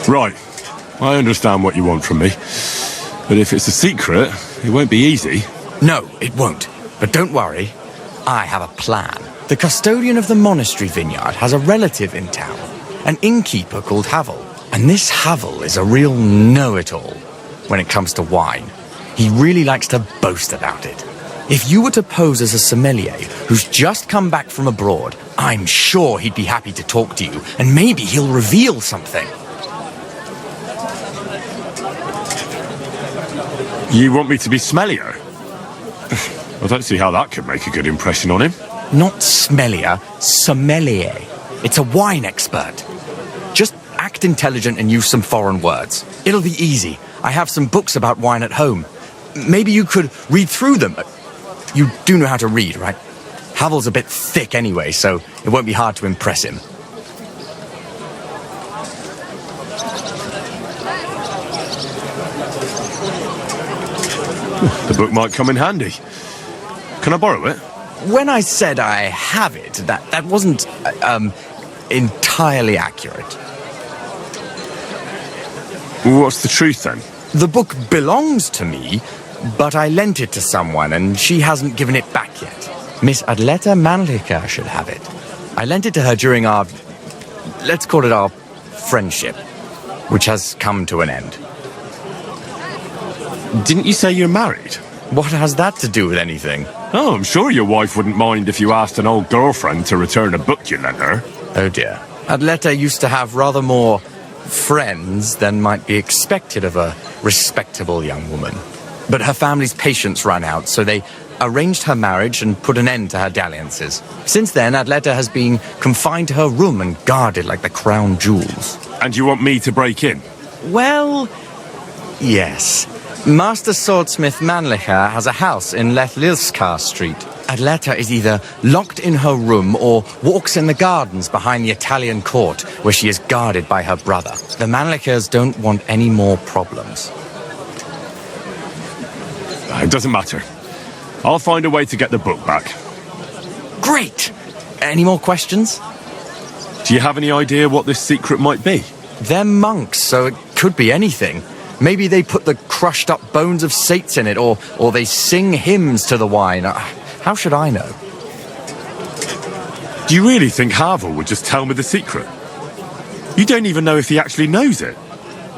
Right, I understand what you want from me. But if it's a secret, it won't be easy. No, it won't. But don't worry, I have a plan. The custodian of the monastery vineyard has a relative in town, an innkeeper called Havel. And this Havel is a real know-it-all when it comes to wine. He really likes to boast about it. If you were to pose as a sommelier who's just come back from abroad, I'm sure he'd be happy to talk to you, and maybe he'll reveal something. You want me to be smellier? I don't see how that could make a good impression on him. Not smellier, sommelier. It's a wine expert. Just act intelligent and use some foreign words. It'll be easy. I have some books about wine at home. Maybe you could read through them. You do know how to read, right? Havel's a bit thick anyway, so it won't be hard to impress him. The book might come in handy. Can I borrow it? When I said I have it, that wasn't, entirely accurate. What's the truth, then? The book belongs to me, but I lent it to someone, and she hasn't given it back yet. Miss Adleta Manlica should have it. I lent it to her during our, let's call it our friendship, which has come to an end. Didn't you say you're married? What has that to do with anything? Oh, I'm sure your wife wouldn't mind if you asked an old girlfriend to return a book you lent her. Oh dear. Adleta used to have rather more friends than might be expected of a respectable young woman. But her family's patience ran out, so they arranged her marriage and put an end to her dalliances. Since then, Adleta has been confined to her room and guarded like the crown jewels. And you want me to break in? Well, yes. Master Swordsmith Manlicher has a house in Lethlilskar Street. Adleta is either locked in her room or walks in the gardens behind the Italian court, where she is guarded by her brother. The Manlichers don't want any more problems. It doesn't matter. I'll find a way to get the book back. Great! Any more questions? Do you have any idea what this secret might be? They're monks, so it could be anything. Maybe they put the crushed up bones of saints in it, or they sing hymns to the wine. How should I know? Do you really think Havel would just tell me the secret? You don't even know if he actually knows it.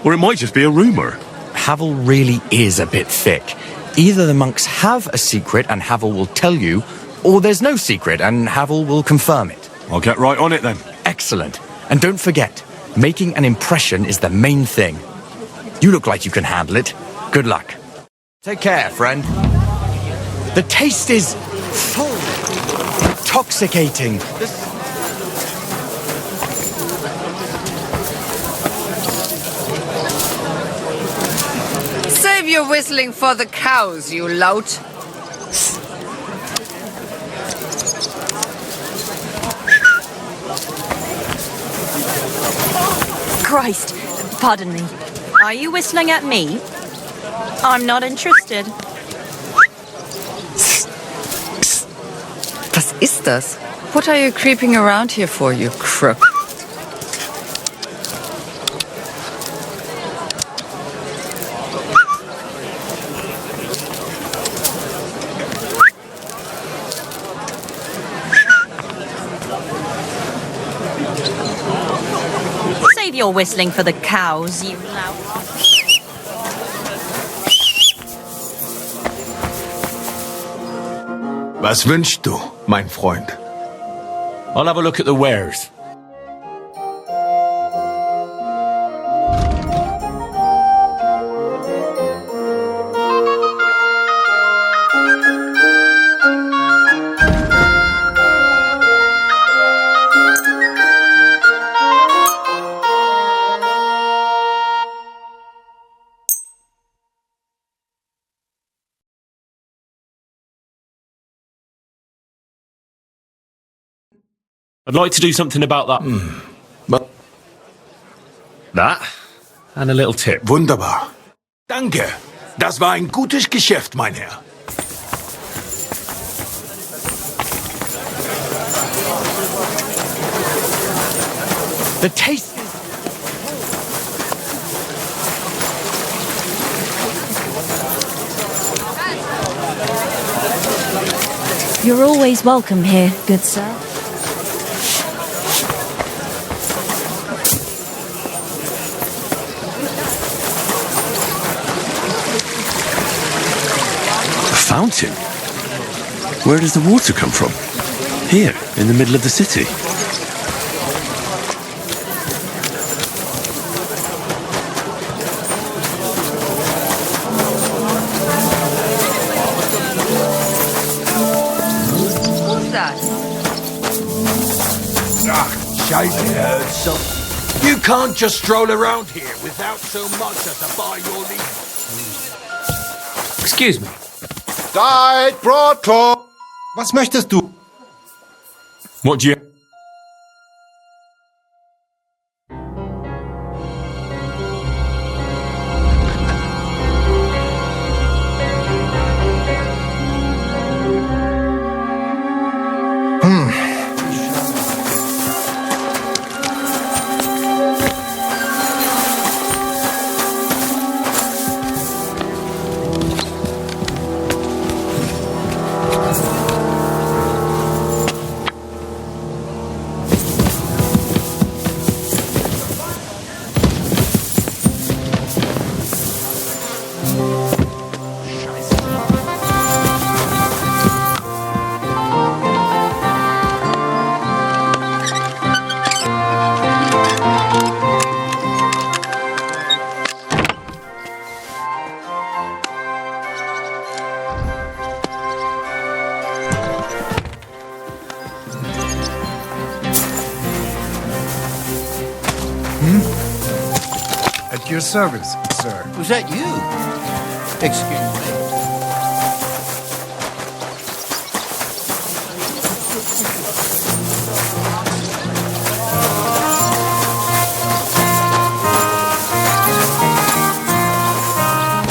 Or it might just be a rumour. Havel really is a bit thick. Either the monks have a secret and Havel will tell you, or there's no secret and Havel will confirm it. I'll get right on it then. Excellent. And don't forget, making an impression is the main thing. You look like you can handle it. Good luck. Take care, friend. The taste is full, intoxicating. Save your whistling for the cows, you lout. Christ. Pardon me. Are you whistling at me? I'm not interested. Was ist das? What are you creeping around here for, you crook? Save your whistling for the cows, you lout. Was wünschst du, mein Freund? I'll have a look at the wares. I'd like to do something about that. But That and a little tip. Wunderbar. Danke. Das war ein gutes Geschäft, mein Herr. The taste. You're always welcome here, good sir. Fountain? Where does the water come from? Here, in the middle of the city. Who's that? Ach, Scheiße, so you can't just stroll around here without so much as a by your leave. Excuse me. Diet Broadclaw! Was möchtest du? What do you... At your service, sir. Was that you? Excuse me.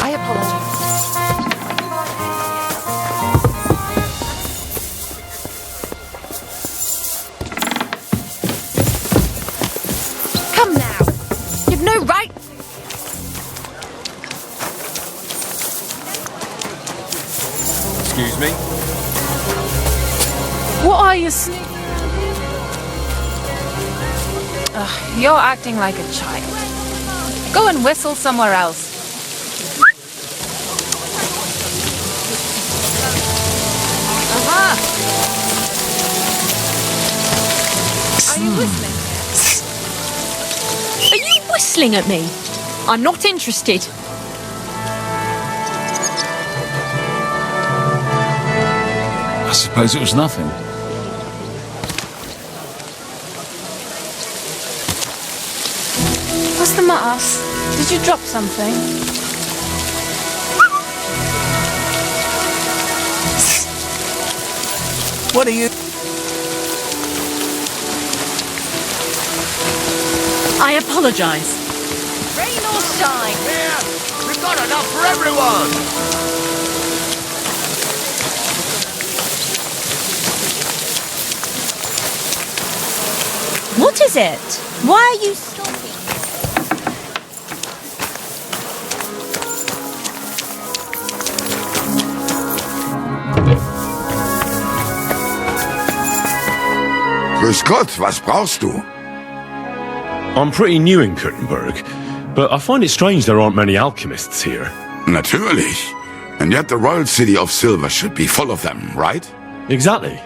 I apologize. Come now. You've no right. Excuse me? What are you sneaking? You're acting like a child. Go and whistle somewhere else. Aha! Are you whistling? Are you whistling at me? I'm not interested. I suppose it was nothing. What's the matter? Did you drop something? What are you... I apologize. your side. Here, we've got enough for everyone. What is it? Why are you stopping? Grüß Gott, was brauchst du? I'm pretty new in Kuttenberg, but I find it strange there aren't many alchemists here. Natürlich. And yet the royal city of Silver should be full of them, right? Exactly.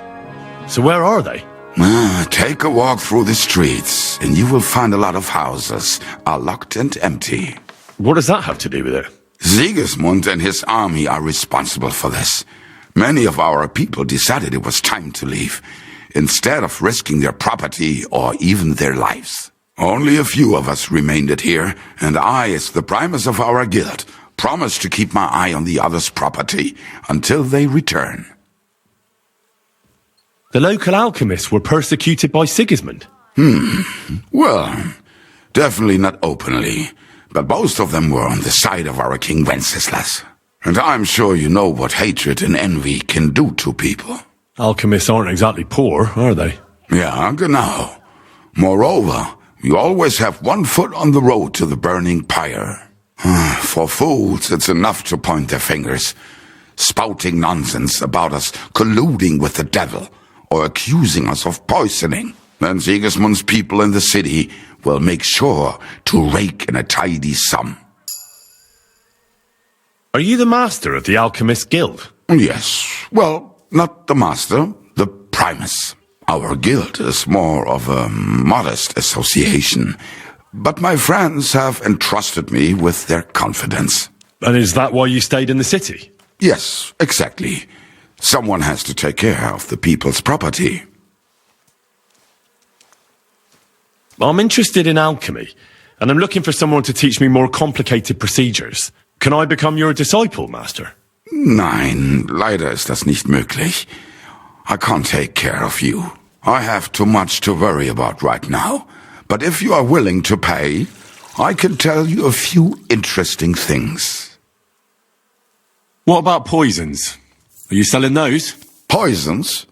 So where are they? Take a walk through the streets, and you will find a lot of houses are locked and empty. What does that have to do with it? Sigismund and his army are responsible for this. Many of our people decided it was time to leave, instead of risking their property or even their lives. Only a few of us remained here, and I, as the primus of our guild, promised to keep my eye on the others' property until they return. The local alchemists were persecuted by Sigismund. Well, definitely not openly, but most of them were on the side of our King Wenceslas. And I'm sure you know what hatred and envy can do to people. Alchemists aren't exactly poor, are they? Yeah, genau. Moreover, we always have one foot on the road to the burning pyre. For fools, it's enough to point their fingers, spouting nonsense about us colluding with the devil, or accusing us of poisoning. Then Sigismund's people in the city will make sure to rake in a tidy sum. Are you the master of the Alchemist Guild? Yes. Well, not the master, the primus. Our guild is more of a modest association, but my friends have entrusted me with their confidence. And is that why you stayed in the city? Yes, exactly. Someone has to take care of the people's property. I'm interested in alchemy, and I'm looking for someone to teach me more complicated procedures. Can I become your disciple, Master? Nein, leider ist das nicht möglich. I can't take care of you. I have too much to worry about right now. But if you are willing to pay, I can tell you a few interesting things. What about poisons? Are you selling those? Poisons?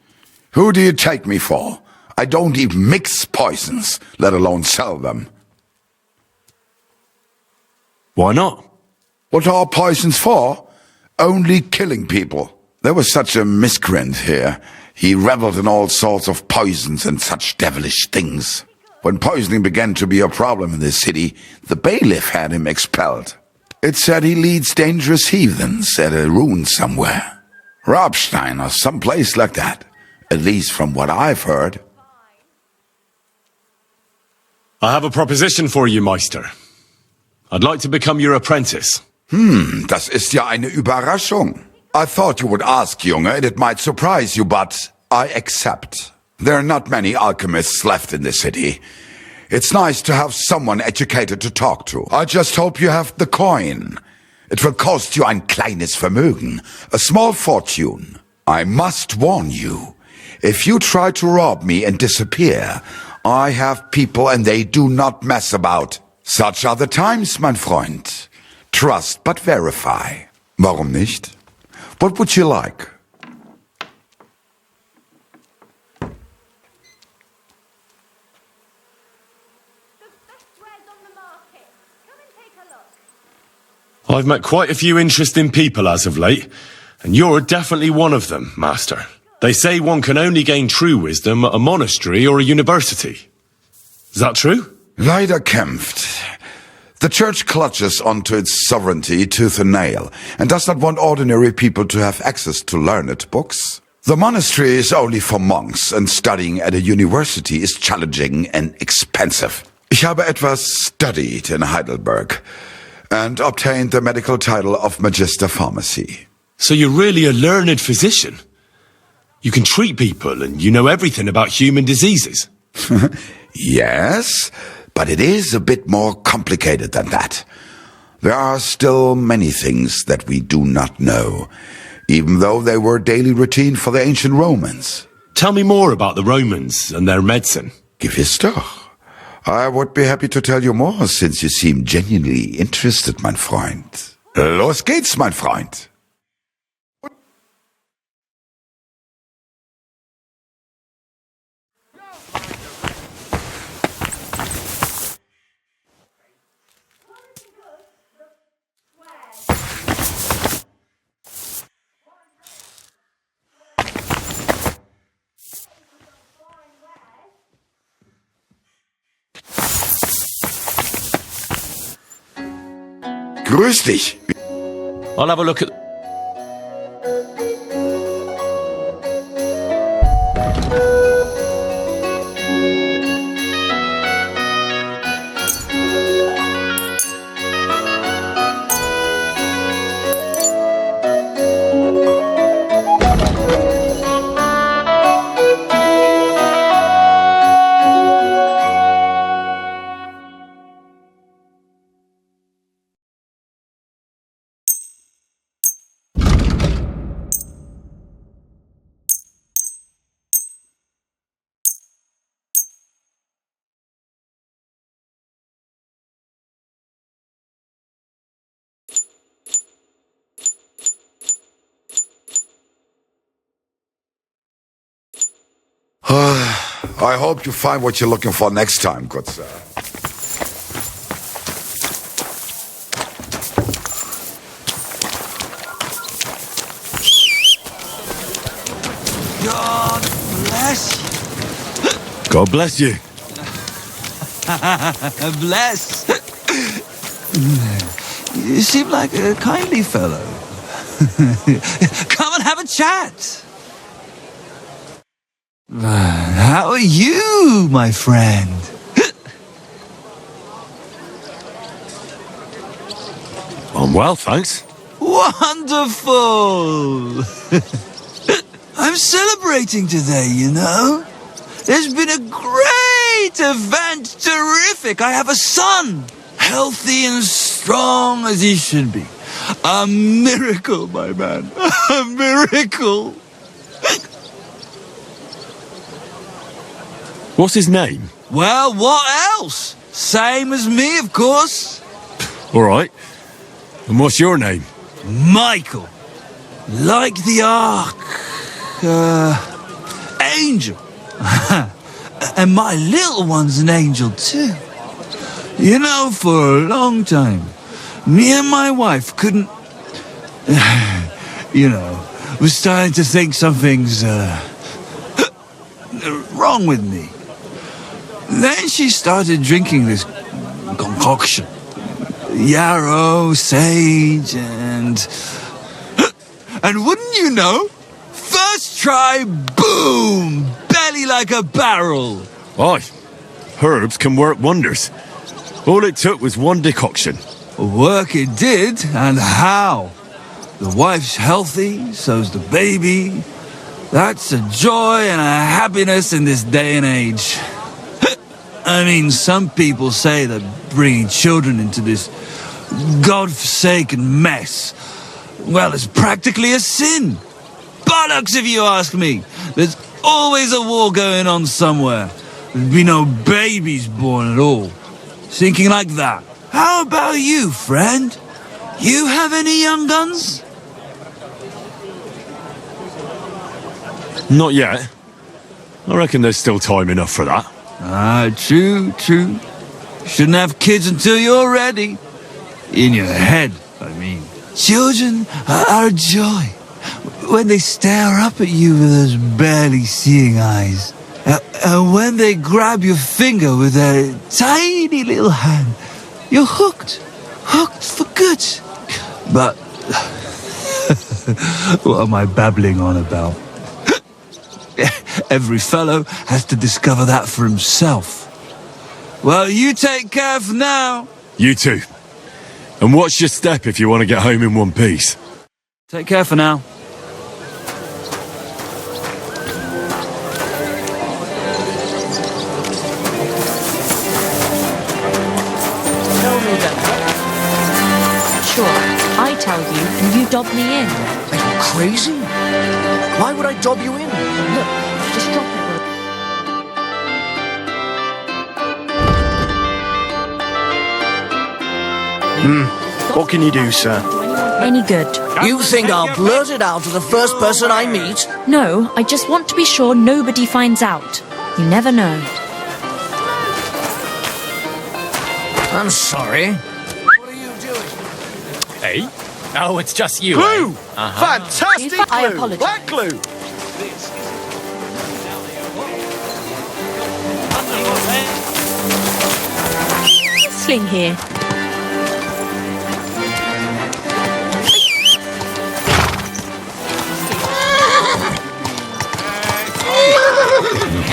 Who do you take me for? I don't even mix poisons, let alone sell them. Why not? What are poisons for? Only killing people. There was such a miscreant here. He reveled in all sorts of poisons and such devilish things. When poisoning began to be a problem in the city, the bailiff had him expelled. It said he leads dangerous heathens at a ruin somewhere. Robstein or some place like that, at least from what I've heard. I have a proposition for you, Meister. I'd like to become your apprentice. Das ist ja eine Überraschung. I thought you would ask, Junge, and it might surprise you, but I accept. There are not many alchemists left in the city. It's nice to have someone educated to talk to. I just hope you have the coin. It will cost you ein kleines Vermögen, a small fortune. I must warn you, if you try to rob me and disappear, I have people and they do not mess about. Such are the times, mein Freund. Trust but verify. Warum nicht? What would you like? I've met quite a few interesting people as of late, and you're definitely one of them, Master. They say one can only gain true wisdom at a monastery or a university. Is that true? Leider kämpft. The church clutches onto its sovereignty tooth and nail, and does not want ordinary people to have access to learned books. The monastery is only for monks, and studying at a university is challenging and expensive. Ich habe etwas studied in Heidelberg, and obtained the medical title of Magister Pharmacy. So you're really a learned physician? You can treat people and you know everything about human diseases? Yes, but it is a bit more complicated than that. There are still many things that we do not know, even though they were daily routine for the ancient Romans. Tell me more about the Romans and their medicine. Gewiss doch. I would be happy to tell you more, since you seem genuinely interested, mein Freund. Los geht's, mein Freund. Grüß dich. I'll have a look at... I hope you find what you're looking for next time, good sir. God bless you. God bless you. Bless. You seem like a kindly fellow. Come and have a chat. How are you, my friend? I'm well, thanks. Wonderful! I'm celebrating today, you know. There's been a great event, terrific. I have a son, healthy and strong as he should be. A miracle, my man, a miracle. What's his name? Well, what else? Same as me, of course. All right. And what's your name? Michael. Like the Ark. Angel. And my little one's an angel, too. You know, for a long time, me and my wife couldn't... you know, was starting to think something's... wrong with me. Then she started drinking this concoction. Yarrow, sage, and wouldn't you know, first try, boom, belly like a barrel. Aye, herbs can work wonders. All it took was one decoction. Work it did, and how? The wife's healthy, so's the baby. That's a joy and a happiness in this day and age. I mean, some people say that bringing children into this God-forsaken mess, well, it's practically a sin. Bollocks, if you ask me. There's always a war going on somewhere. There'd be no babies born at all. Thinking like that. How about you, friend? You have any young guns? Not yet. I reckon there's still time enough for that. Ah, true. Shouldn't have kids until you're ready. In your head, I mean. Children are a joy. When they stare up at you with those barely seeing eyes. And when they grab your finger with their tiny little hand. You're hooked. Hooked for good. But... what am I babbling on about? Every fellow has to discover that for himself. Well, you take care for now. You too. And watch your step if you want to get home in one piece. Take care for now. Tell me then. Sure, I tell you and you dob me in. Are you crazy? Why would I dob you in? Look, just drop it. What can you do, sir? Any good? You think I'll blurt it out to the first person I meet? No, I just want to be sure nobody finds out. You never know. I'm sorry. Hey? Oh, it's just you. Glue! Eh? Fantastic glue! I apologize. Black glue! Whistling here.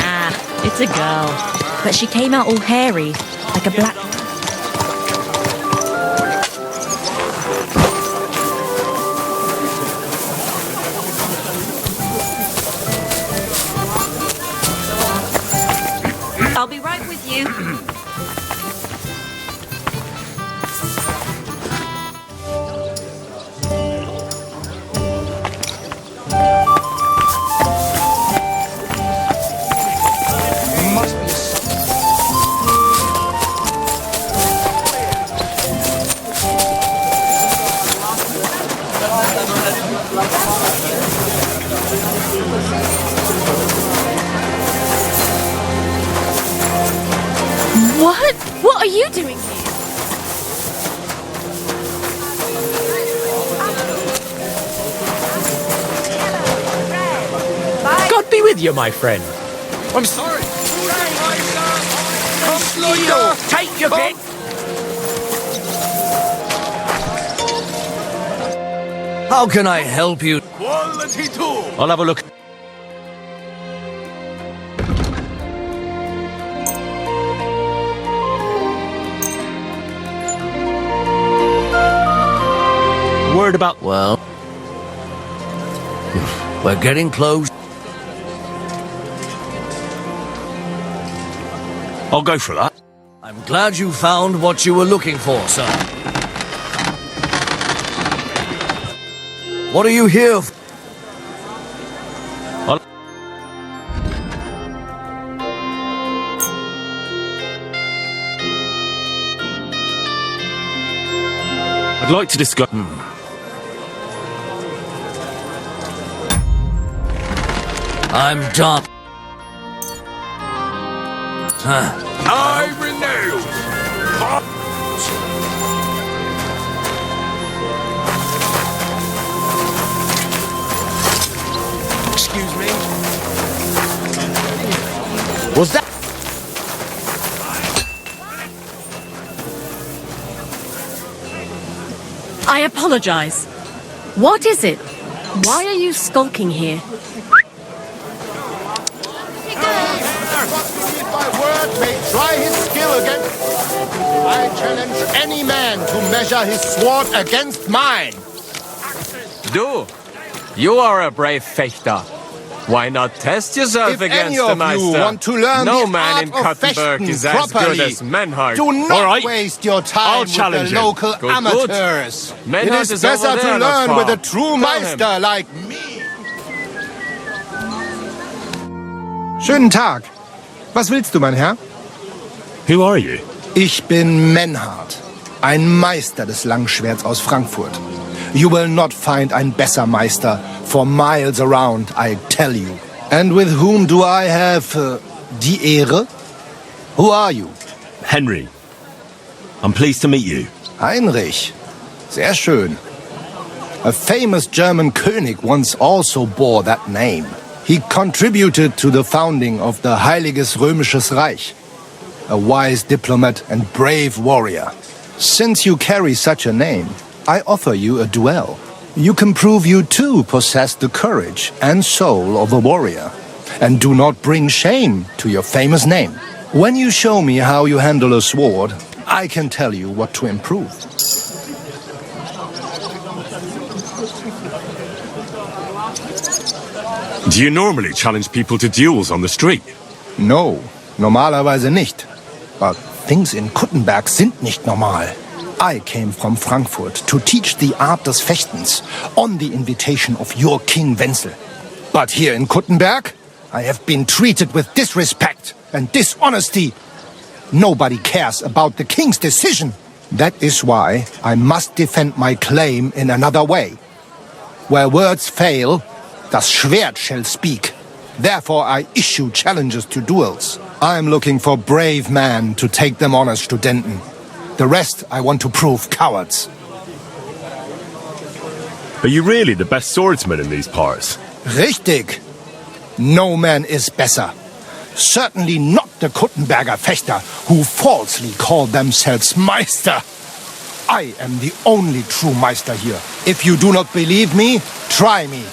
Ah, it's a girl. But she came out all hairy, like a black... I'll be right with you. What? What are you doing here? God be with you, my friend. I'm sorry. Take your bit! How can I help you? Quality tool! I'll have a look. Word about... Well, we're getting close. I'll go for that. I'm glad you found what you were looking for, sir. What are you here for? I'd like to discuss... I'm done. I renew! Excuse me? Was that? I apologize. What is it? Why are you skulking here? My word may try his skill against... I challenge any man to measure his sword against mine. Do. You are a brave fechter. Why not test yourself If against any the of Meister? you want to learn no the man art in of Kottenberg fechten is as properly, good as Menhard. do not All right. waste your I'll time with challenge the him. local Good, amateurs. good. It Menhard is is better over to there, not learn far. with a true Tell him. Meister like me. Schönen Tag. Was willst du, mein Herr? Who are you? Ich bin Menhard, ein Meister des Langschwerts aus Frankfurt. You will not find ein besser Meister for miles around, I tell you. And with whom do I have die Ehre? Who are you? Henry. I'm pleased to meet you. Heinrich. Sehr schön. A famous German König once also bore that name. He contributed to the founding of the Heiliges Römisches Reich. A wise diplomat and brave warrior. Since you carry such a name, I offer you a duel. You can prove you too possess the courage and soul of a warrior, and do not bring shame to your famous name. When you show me how you handle a sword, I can tell you what to improve. Do you normally challenge people to duels on the street? No, normalerweise nicht. But things in Kuttenberg sind nicht normal. I came from Frankfurt to teach the art des Fechtens on the invitation of your King Wenzel. But here in Kuttenberg, I have been treated with disrespect and dishonesty. Nobody cares about the king's decision. That is why I must defend my claim in another way. Where words fail, das Schwert shall speak. Therefore I issue challenges to duels. I am looking for brave men to take them on as Studenten. The rest I want to prove cowards. Are you really the best swordsman in these parts? Richtig. No man is better. Certainly not the Kuttenberger Fechter who falsely call themselves Meister. I am the only true Meister here. If you do not believe me, try me.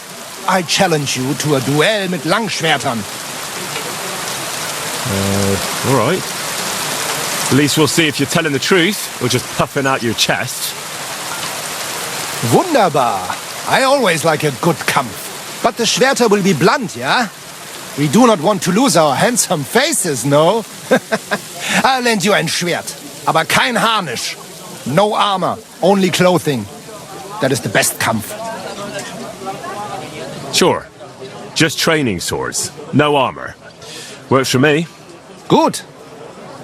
I challenge you to a duel mit Langschwertern. All right. At least we'll see if you're telling the truth or just puffing out your chest. Wunderbar. I always like a good Kampf. But the Schwerter will be blunt, yeah? We do not want to lose our handsome faces, no? I'll lend you ein Schwert. Aber kein Harnisch. No armor, only clothing. That is the best Kampf. Sure. Just training swords. No armor. Works for me. Good.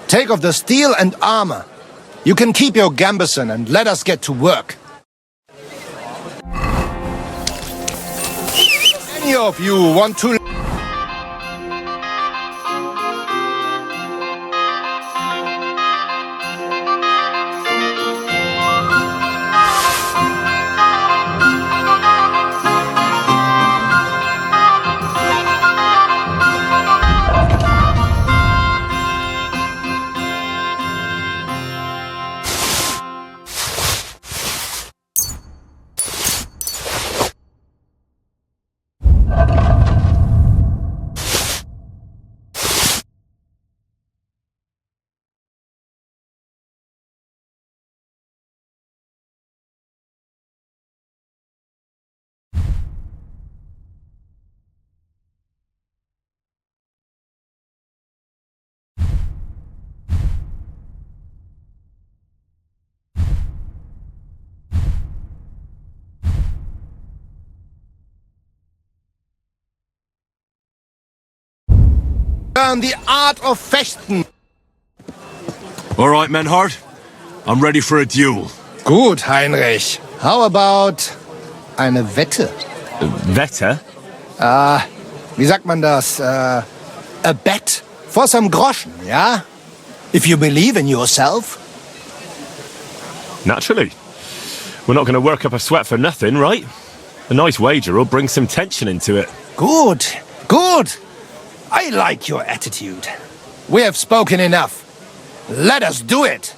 Take off the steel and armor. You can keep your gambeson and let us get to work. Any of you want to... Learn the art of Fechten. All right, Menhard. I'm ready for a duel. Gut, Heinrich. How about eine Wette? Wette? Wie sagt man das? A bet for some groschen, yeah? If you believe in yourself. Naturally. We're not going to work up a sweat for nothing, right? A nice wager will bring some tension into it. Good, good. I like your attitude. We have spoken enough. Let us do it.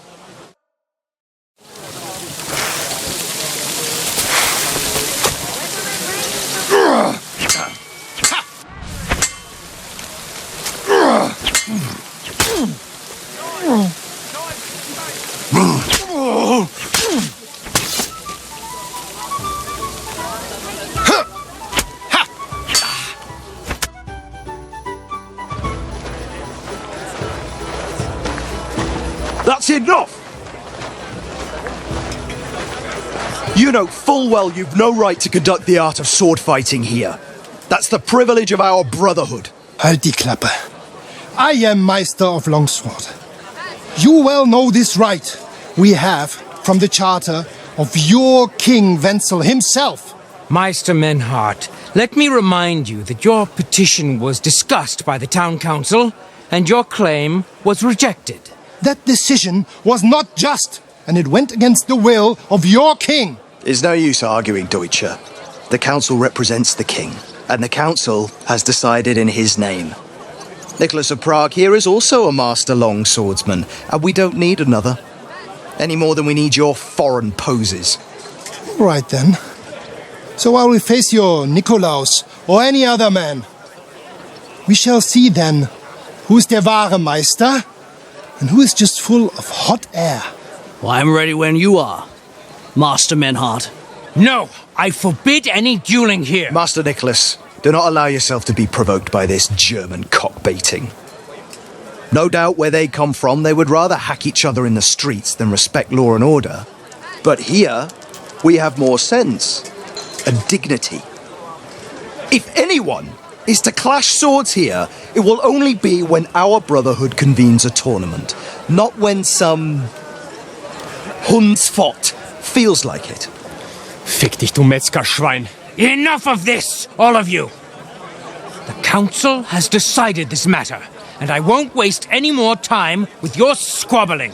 That's enough! You know full well you've no right to conduct the art of sword fighting here. That's the privilege of our brotherhood. Halt die Klappe. I am Meister of Longsword. You well know this right we have from the charter of your King Wenzel himself. Meister Menhard, let me remind you that your petition was discussed by the town council and your claim was rejected. That decision was not just, and it went against the will of your king. There's no use arguing, Deutscher. The council represents the king, and the council has decided in his name. Nicholas of Prague here is also a master longswordsman, and we don't need another. Any more than we need your foreign poses. Right then. So I will face your Nikolaus or any other man. We shall see then who is der wahre Meister and who is just full of hot air. Well, I'm ready when you are, Master Menhard. No, I forbid any dueling here. Master Nicholas, do not allow yourself to be provoked by this German cock-baiting. No doubt where they come from, they would rather hack each other in the streets than respect law and order. But here, we have more sense and dignity. If anyone is to clash swords here, it will only be when our brotherhood convenes a tournament, not when some Hundsfott. Feels like it. Fick dich, du Metzgerschwein. Enough of this, all of you! The council has decided this matter, and I won't waste any more time with your squabbling.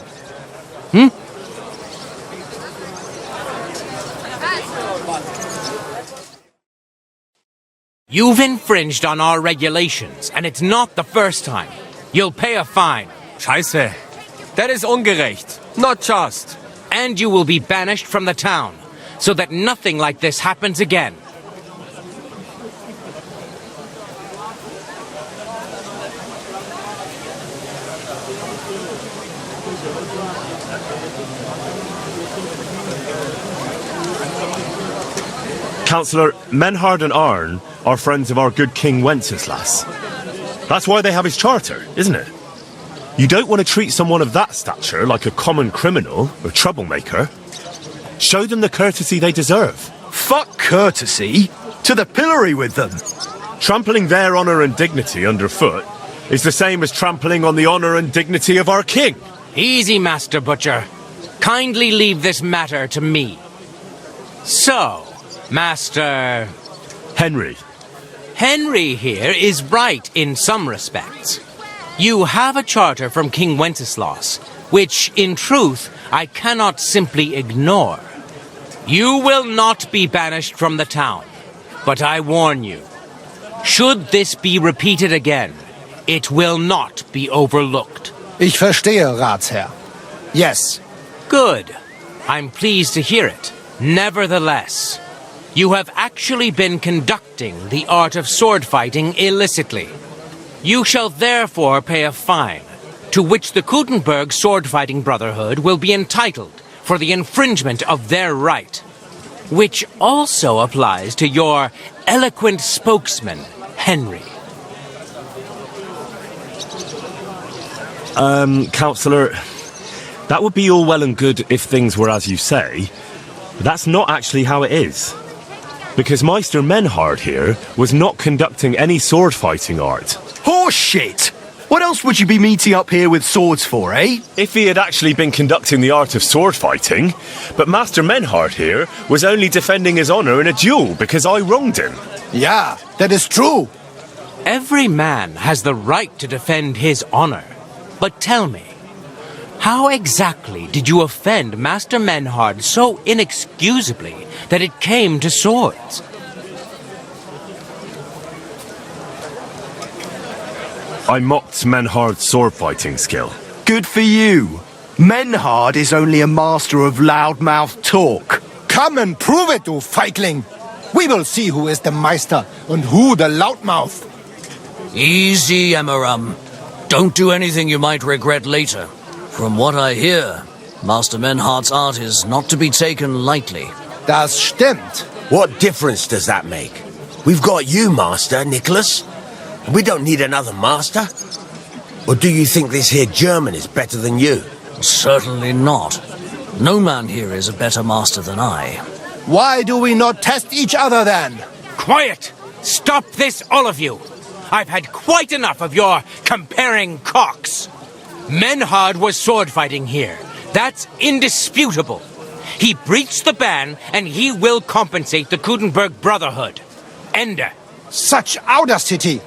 You've infringed on our regulations, and it's not the first time. You'll pay a fine. Scheiße. That is ungerecht. Not just. And you will be banished from the town, so that nothing like this happens again. Councillor, Menhard and Arn are friends of our good King Wenceslas. That's why they have his charter, isn't it? You don't want to treat someone of that stature like a common criminal or troublemaker. Show them the courtesy they deserve. Fuck courtesy. To the pillory with them. Trampling their honour and dignity underfoot is the same as trampling on the honour and dignity of our king. Easy, Master Butcher. Kindly leave this matter to me. So, Master... Henry. Henry here is right in some respects. You have a charter from King Wenceslas, which, in truth, I cannot simply ignore. You will not be banished from the town, but I warn you, should this be repeated again, it will not be overlooked. Ich verstehe, Ratsherr. Yes. Good. I'm pleased to hear it. Nevertheless, you have actually been conducting the art of sword fighting illicitly. You shall therefore pay a fine, to which the Kutenberg Sword-Fighting Brotherhood will be entitled for the infringement of their right, which also applies to your eloquent spokesman, Henry. Councillor, that would be all well and good if things were as you say, but that's not actually how it is. Because Meister Menhard here was not conducting any sword-fighting art. Horseshit! What else would you be meeting up here with swords for, eh? If he had actually been conducting the art of sword fighting, but Master Menhard here was only defending his honour in a duel because I wronged him. Yeah, that is true. Every man has the right to defend his honour. But tell me, how exactly did you offend Master Menhard so inexcusably that it came to swords? I mocked Menhard's sword-fighting skill. Good for you. Menhard is only a master of loudmouth talk. Come and prove it, you feigling. We will see who is the Meister and who the loudmouth. Easy, Emmeram. Don't do anything you might regret later. From what I hear, Master Menhard's art is not to be taken lightly. Das stimmt. What difference does that make? We've got you, Master, Nicholas. We don't need another master. Or do you think this here German is better than you? Certainly not. No man here is a better master than I. Why do we not test each other then? Quiet! Stop this, all of you! I've had quite enough of your comparing cocks. Menhard was sword fighting here. That's indisputable. He breached the ban, and he will compensate the Kutenberg Brotherhood. Ende. Such audacity!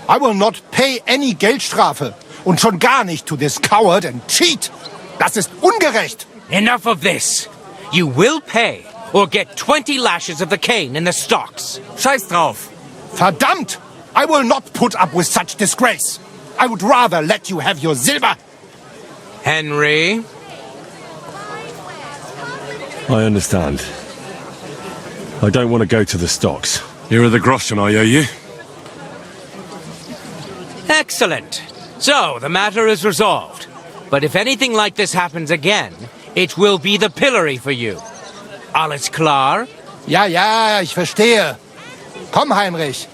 I will not pay any Geldstrafe. Und schon gar nicht to this coward and cheat. Das ist ungerecht. Enough of this. You will pay, or get 20 lashes of the cane in the stocks. Scheiß drauf. Verdammt! I will not put up with such disgrace. I would rather let you have your silver. Henry? I understand. I don't want to go to the stocks. Here are the groschen I owe you. Excellent. So, the matter is resolved. But if anything like this happens again, it will be the pillory for you. Alles klar? Ja, ich verstehe. Komm, Heinrich.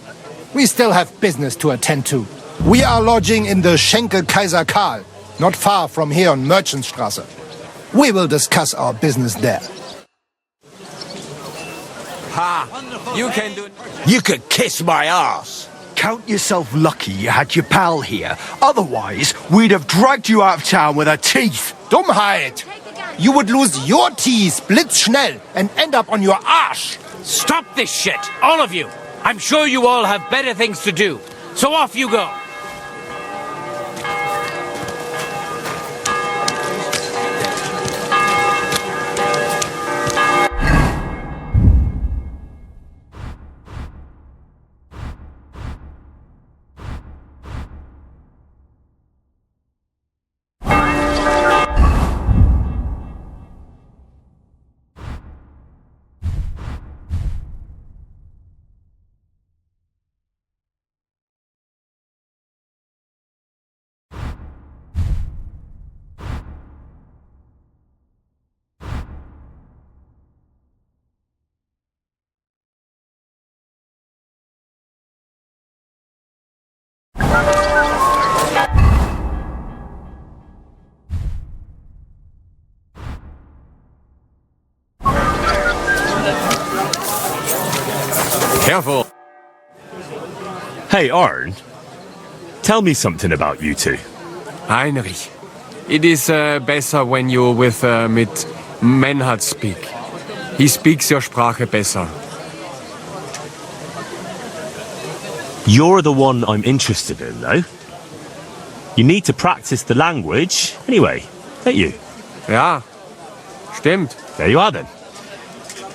We still have business to attend to. We are lodging in the Schenke Kaiser Karl, not far from here on Merchantstrasse. We will discuss our business there. Ha! You can do it. You could kiss my ass. Count yourself lucky you had your pal here. Otherwise, we'd have dragged you out of town with our teeth. Dummheit! you would lose your teeth blitzschnell and end up on your arsch. Stop this shit, all of you. I'm sure you all have better things to do. So off you go. Careful. Hey, Arn. Tell me something about you two. Heinrich, it is besser when you with mit Menhard speak. He speaks your Sprache besser. You're the one I'm interested in, though. You need to practice the language anyway, don't you? Ja, stimmt. There you are then.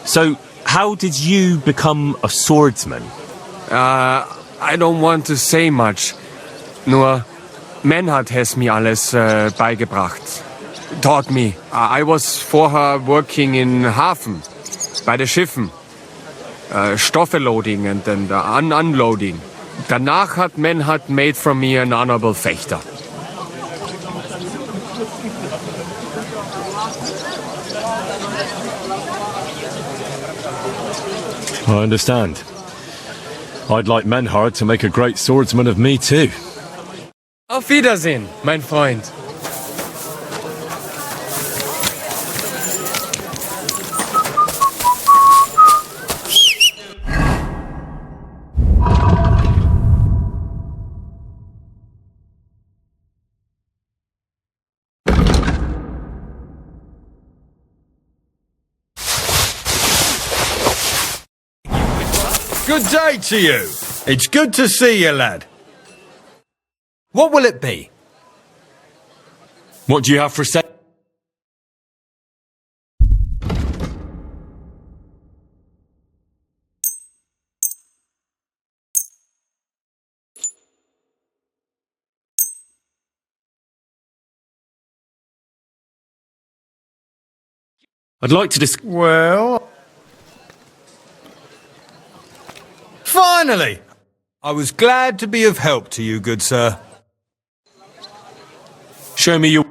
So, how did you become a swordsman? I don't want to say much. Nur, Menhard has me alles beigebracht. Taught me. I was vorher working in Hafen, bei den Schiffen. Stoffe loading and then unloading. Danach hat Menhard made from me an honorable Fechter. I understand. I'd like Menhard to make a great swordsman of me too. Auf Wiedersehen, mein Freund. Good day to you. It's good to see you, lad. What will it be? What do you have for sale? I'd like to Well... Finally! I was glad to be of help to you, good sir. Show me your...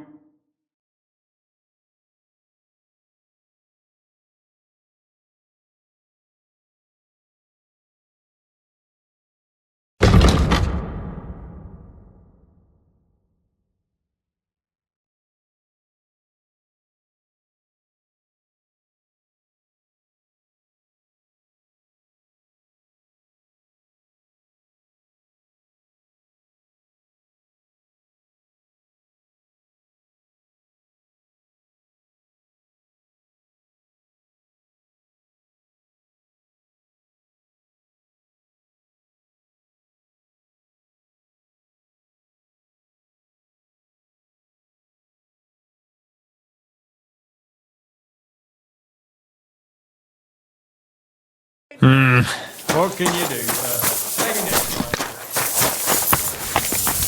What can you do, sir? Maybe next time.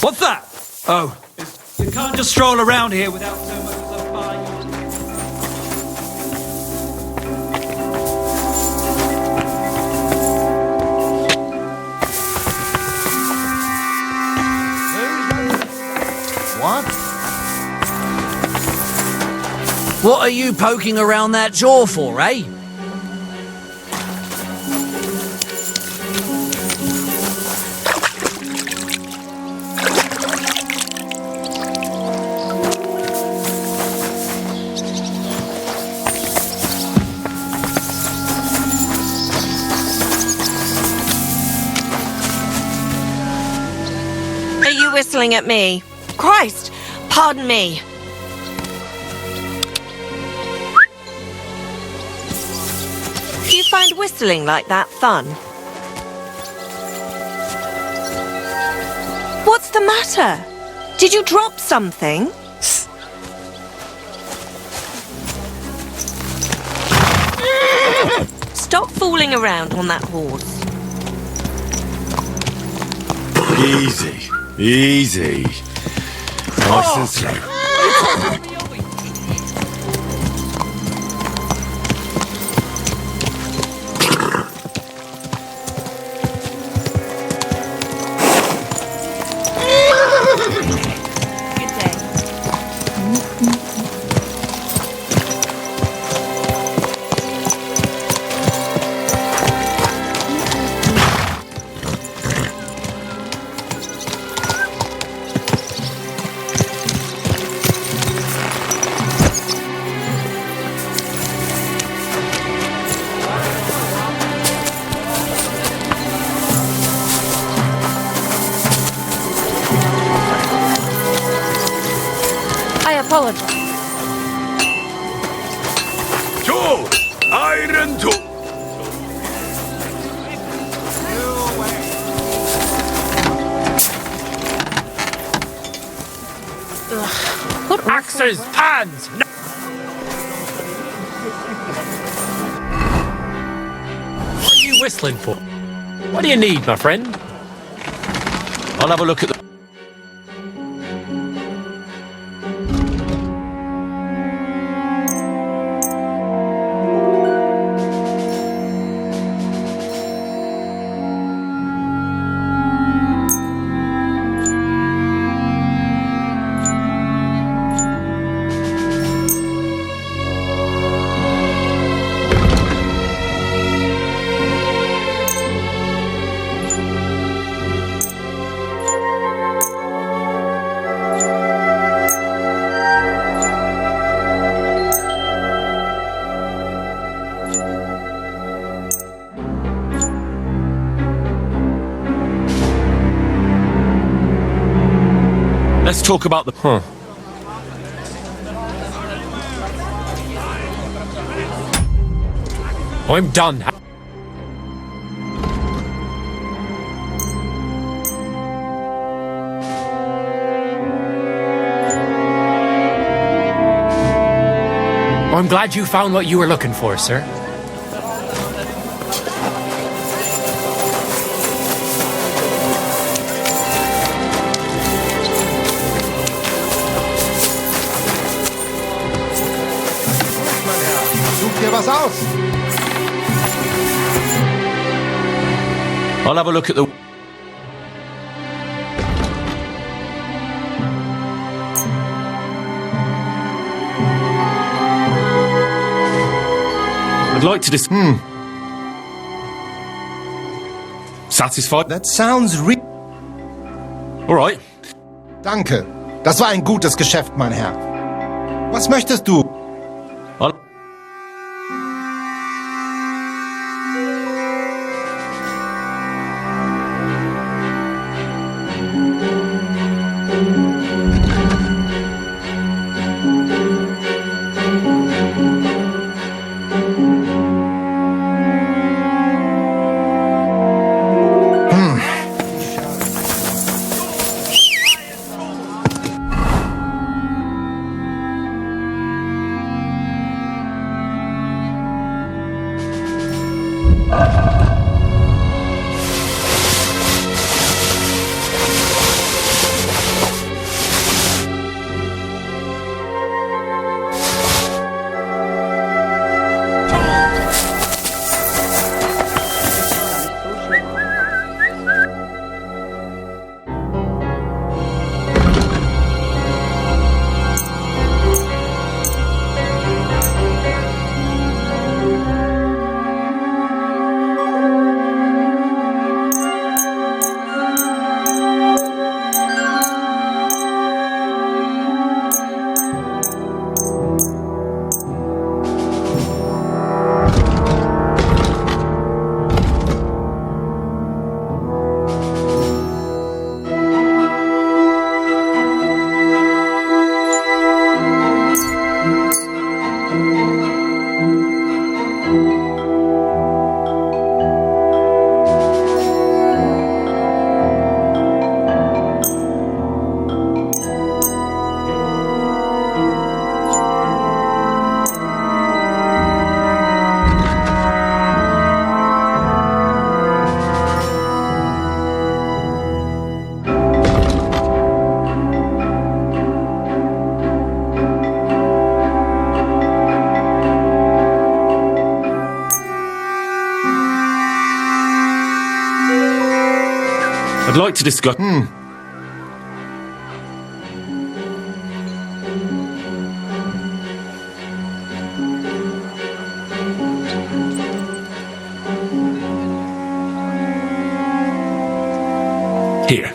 What's that? Oh. You can't just stroll around here without so much as a bite. What? What are you poking around that jaw for, eh? Are you whistling at me? Christ, pardon me. find whistling like that fun? What's the matter? Did you drop something? Stop fooling around on that horse. Easy. Easy. Nice and slow. Two! Iron two! What axes, pans! What are you whistling for? What do you need, my friend? I'll have a look at the... Let's talk about the... I'm done. I'm glad you found what you were looking for, sir. Such dir was aus. I'll have a look at the... I'd like to dis... Satisfied? That sounds real. All right. Danke. Das war ein gutes Geschäft, mein Herr. Was möchtest du? I'd like to discuss... Here.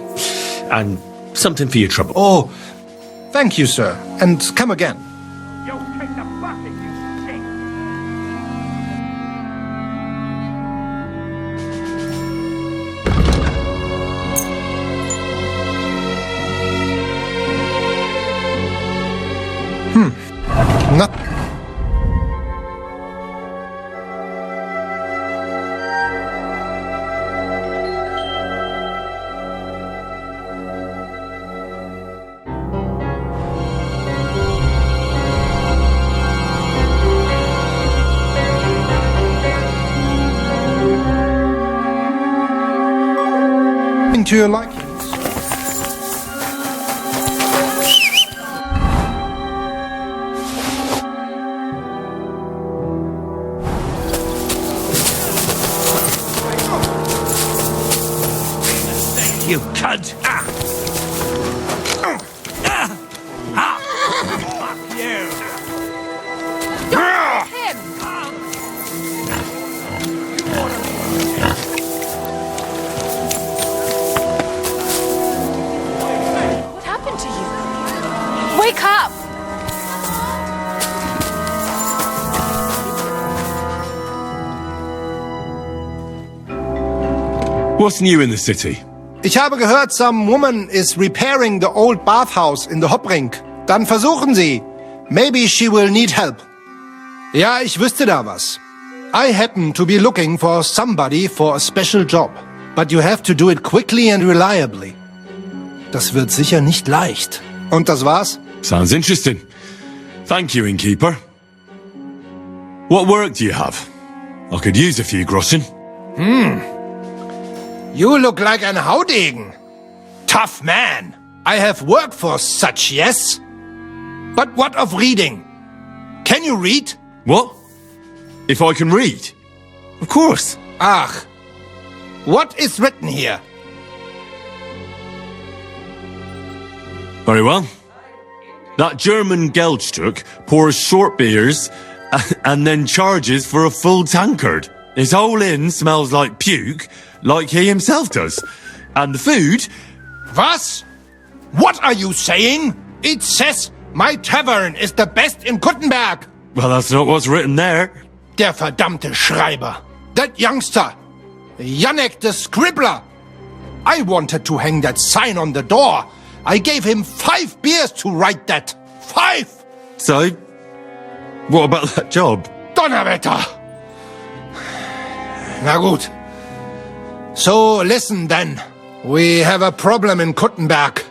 And something for your trouble. Oh, thank you, sir. And come again. Not... to your liking. You cunt! Fuck you! Stop him! What happened to you? Wake up! What's new in the city? Ich habe gehört, some woman is repairing the old bathhouse in the Hopbrink. Dann versuchen Sie. Maybe she will need help. Ja, ich wüsste da was. I happen to be looking for somebody for a special job. But you have to do it quickly and reliably. Das wird sicher nicht leicht. Und das war's? Sounds interesting. Thank you, innkeeper. What work do you have? I could use a few groschen. You look like an Haudegen. Tough man. I have work for such, yes? But what of reading? Can you read? What? If I can read? Of course. Ach. What is written here? Very well. That German Geldstück pours short beers and then charges for a full tankard. His whole inn smells like puke, like he himself does. And the food... Was? What are you saying? It says my tavern is the best in Kuttenberg. Well, that's not what's written there. Der verdammte Schreiber. That youngster. Janek the scribbler. I wanted to hang that sign on the door. I gave him 5 beers to write that. 5! So, what about that job? Donnerwetter! Na gut. So, listen then. We have a problem in Kuttenberg.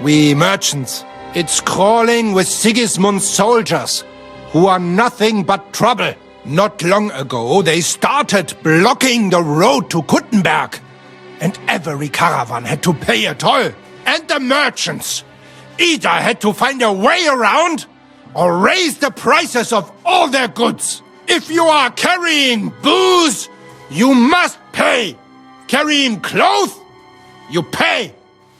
We merchants. It's crawling with Sigismund's soldiers, who are nothing but trouble. Not long ago, they started blocking the road to Kuttenberg. And every caravan had to pay a toll. And the merchants either had to find a way around or raise the prices of all their goods. If you are carrying booze, you must pay. Carrying clothes, you pay.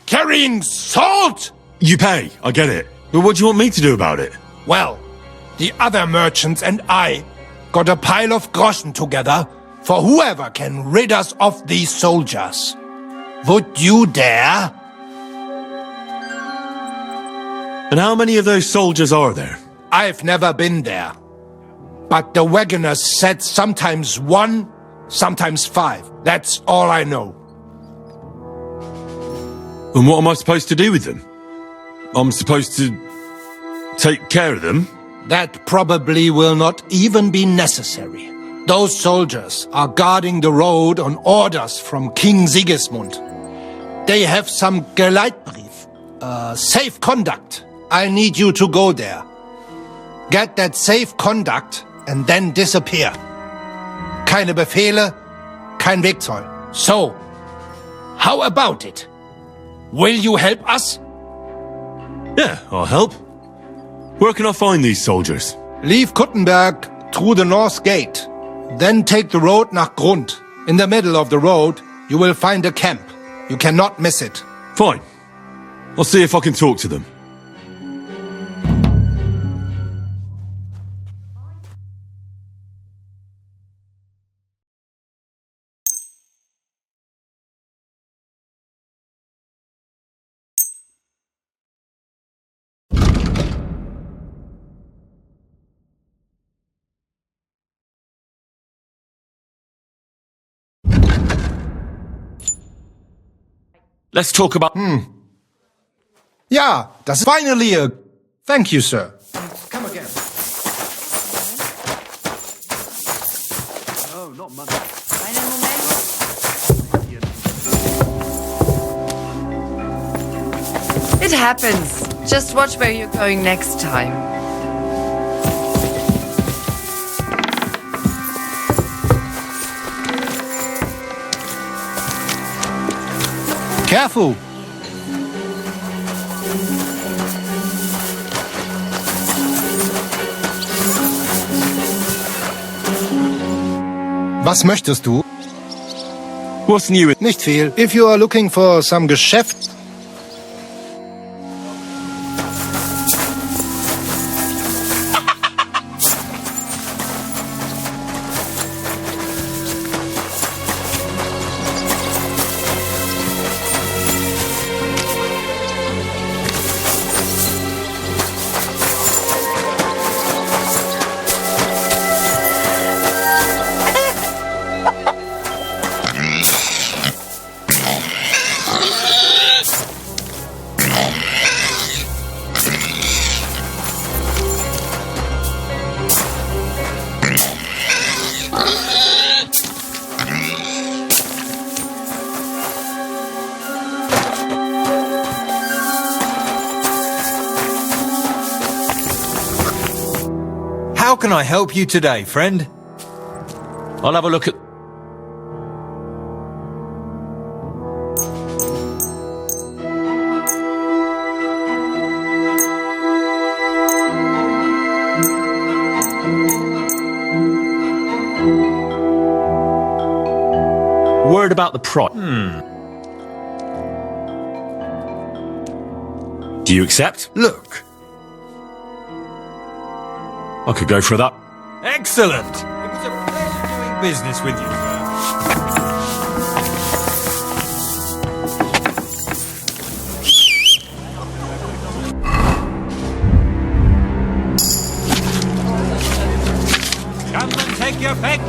Carrying salt, You pay, I get it. But what do you want me to do about it? well, the other merchants and I got a pile of groschen together for whoever can rid us of these soldiers. Would you dare? And how many of those soldiers are there? I've never been there. But the wagoners said sometimes 1, sometimes 5. That's all I know. And what am I supposed to do with them? I'm supposed to take care of them? That probably will not even be necessary. Those soldiers are guarding the road on orders from King Sigismund. They have some Geleitbrief, safe conduct. I need you to go there. Get that safe conduct and then disappear. Keine Befehle, kein Wegzoll. So, how about it? Will you help us? Yeah, I'll help. Where can I find these soldiers? Leave Kuttenberg through the north gate. Then take the road nach Grund. In the middle of the road, you will find a camp. You cannot miss it. Fine. I'll see if I can talk to them. Let's talk about... Ja, das ist finally a... Thank you, sir. Come again. Oh, not money. It happens. Just watch where you're going next time. Careful. Was möchtest du? What's new? Nicht viel. If you are looking for some Geschäft... How can I help you today, friend? I'll have a look at... Word about the price. Do you accept? Look. I could go for that. Excellent. It was a pleasure doing business with you, sir. Come and take your pick.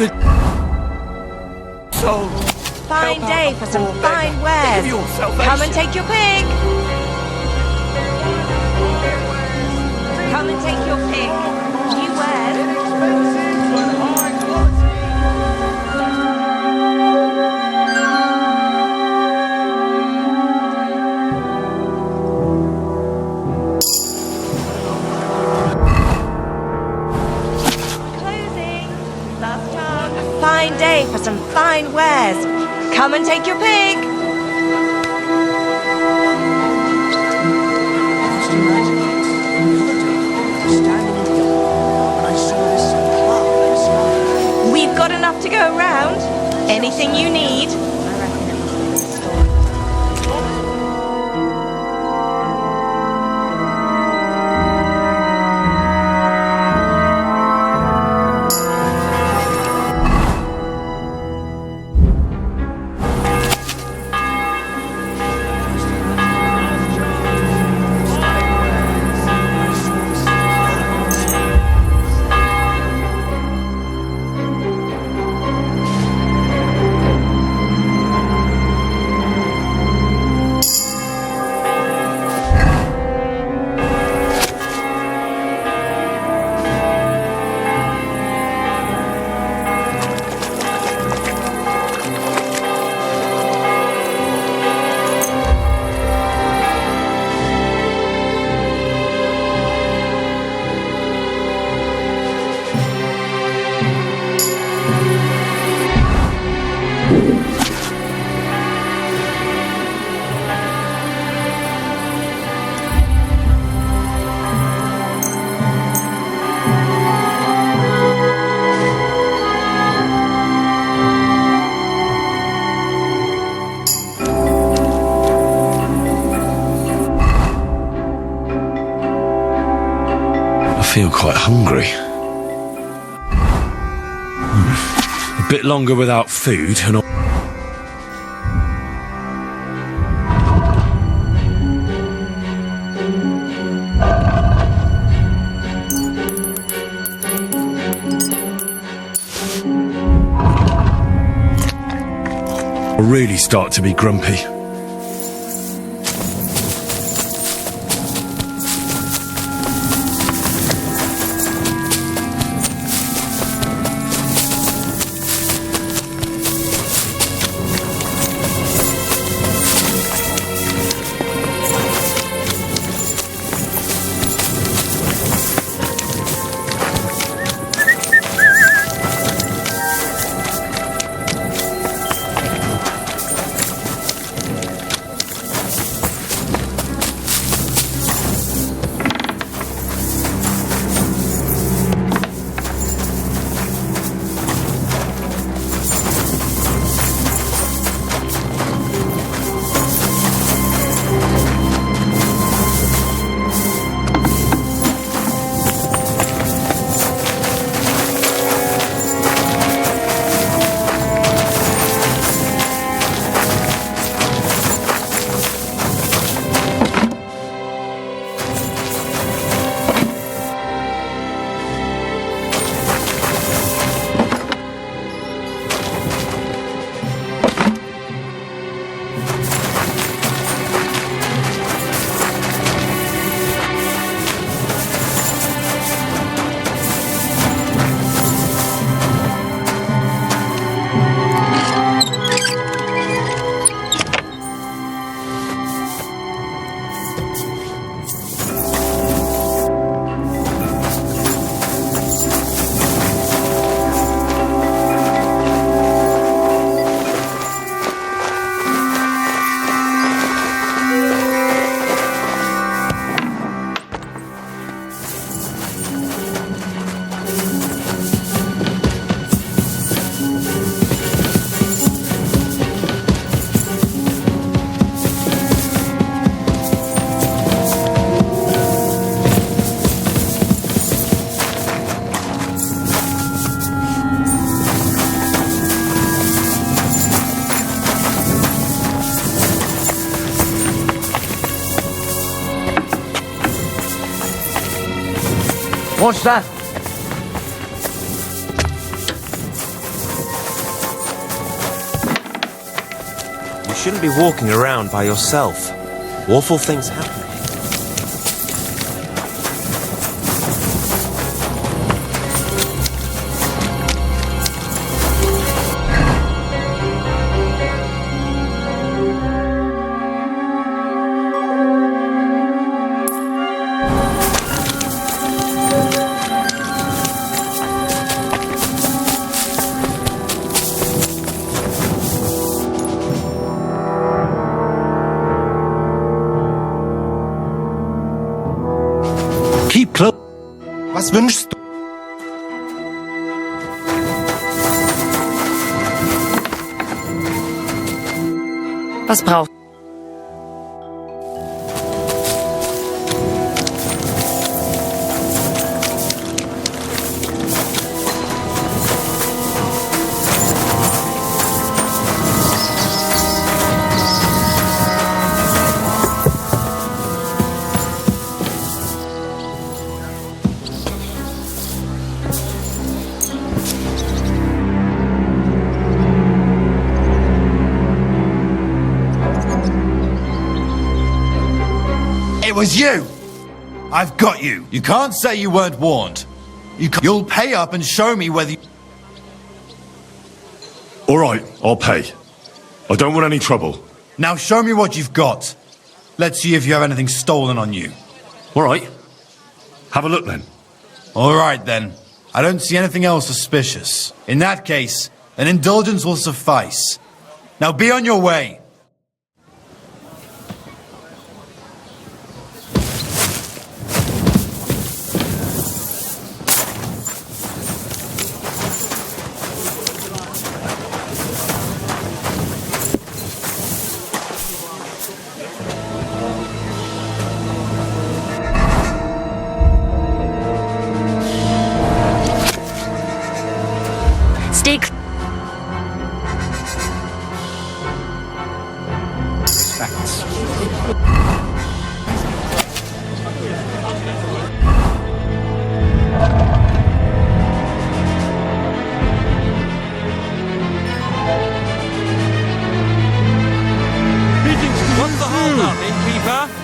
good soul. Fine day for some fine wares. Come and take your pick. Come and take your pick. New wares. Fine day for some fine wares. Come and take your pick. We've got enough to go around. Anything you need. I feel quite hungry. A bit longer without food and I'll really start to be grumpy. What's that? shouldn't be walking around by yourself. Awful things happen. Keep close. Was wünschst du? Was braucht? It was you! I've got you. You can't say you weren't warned. You'll pay up and show me whether you... All right, I'll pay. I don't want any trouble. Now show me what you've got. Let's see if you have anything stolen on you. All right. Have a look then. All right then. I don't see anything else suspicious. In that case, an indulgence will suffice. Now be on your way. Stick. What's the hold up, innkeeper?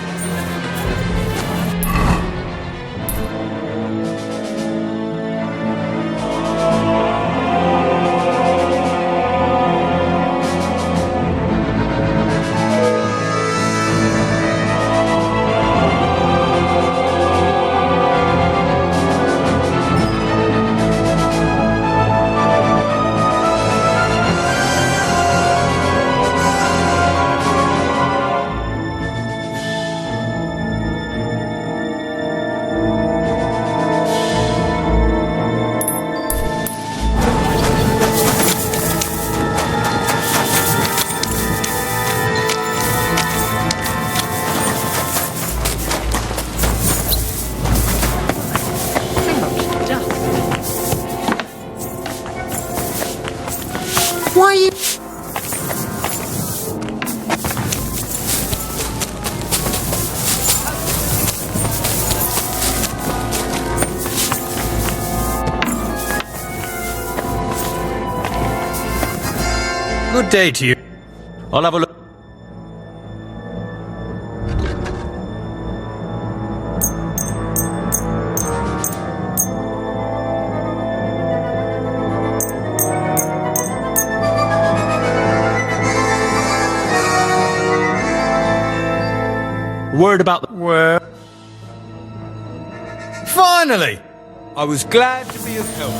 Why you... Good day to you. I'll have a look. Word about the... Well... Finally! I was glad to be of help.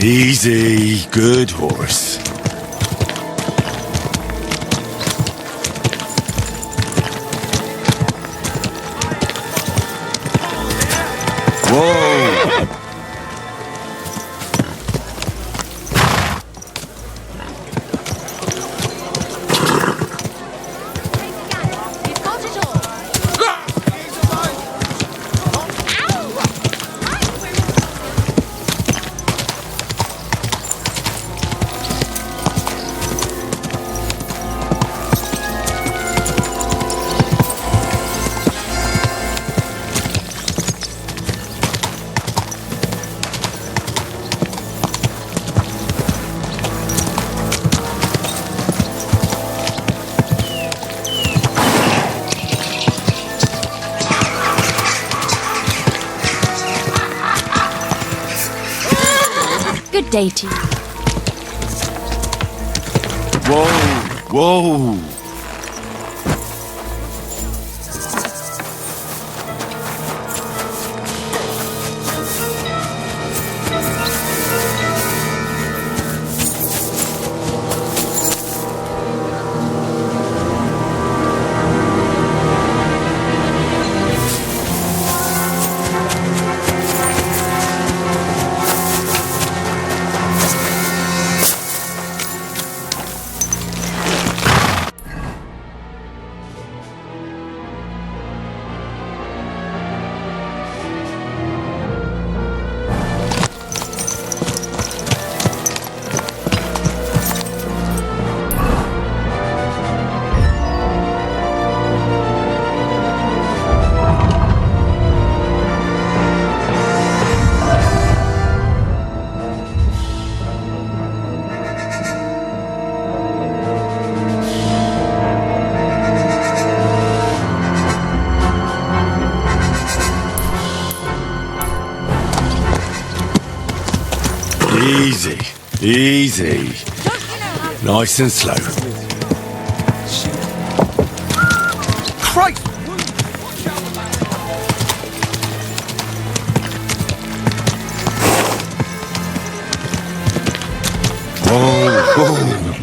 Easy, good horse. Whoa! Good day to you. Whoa! Easy, easy. Nice and slow. Christ! Whoa!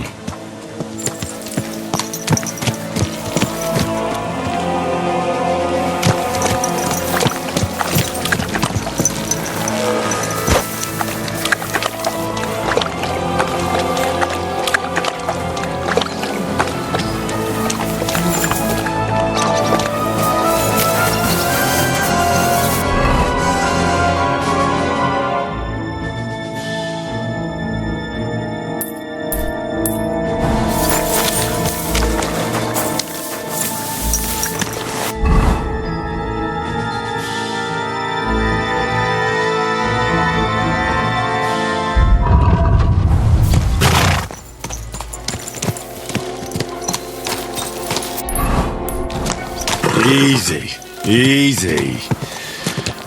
Easy, easy.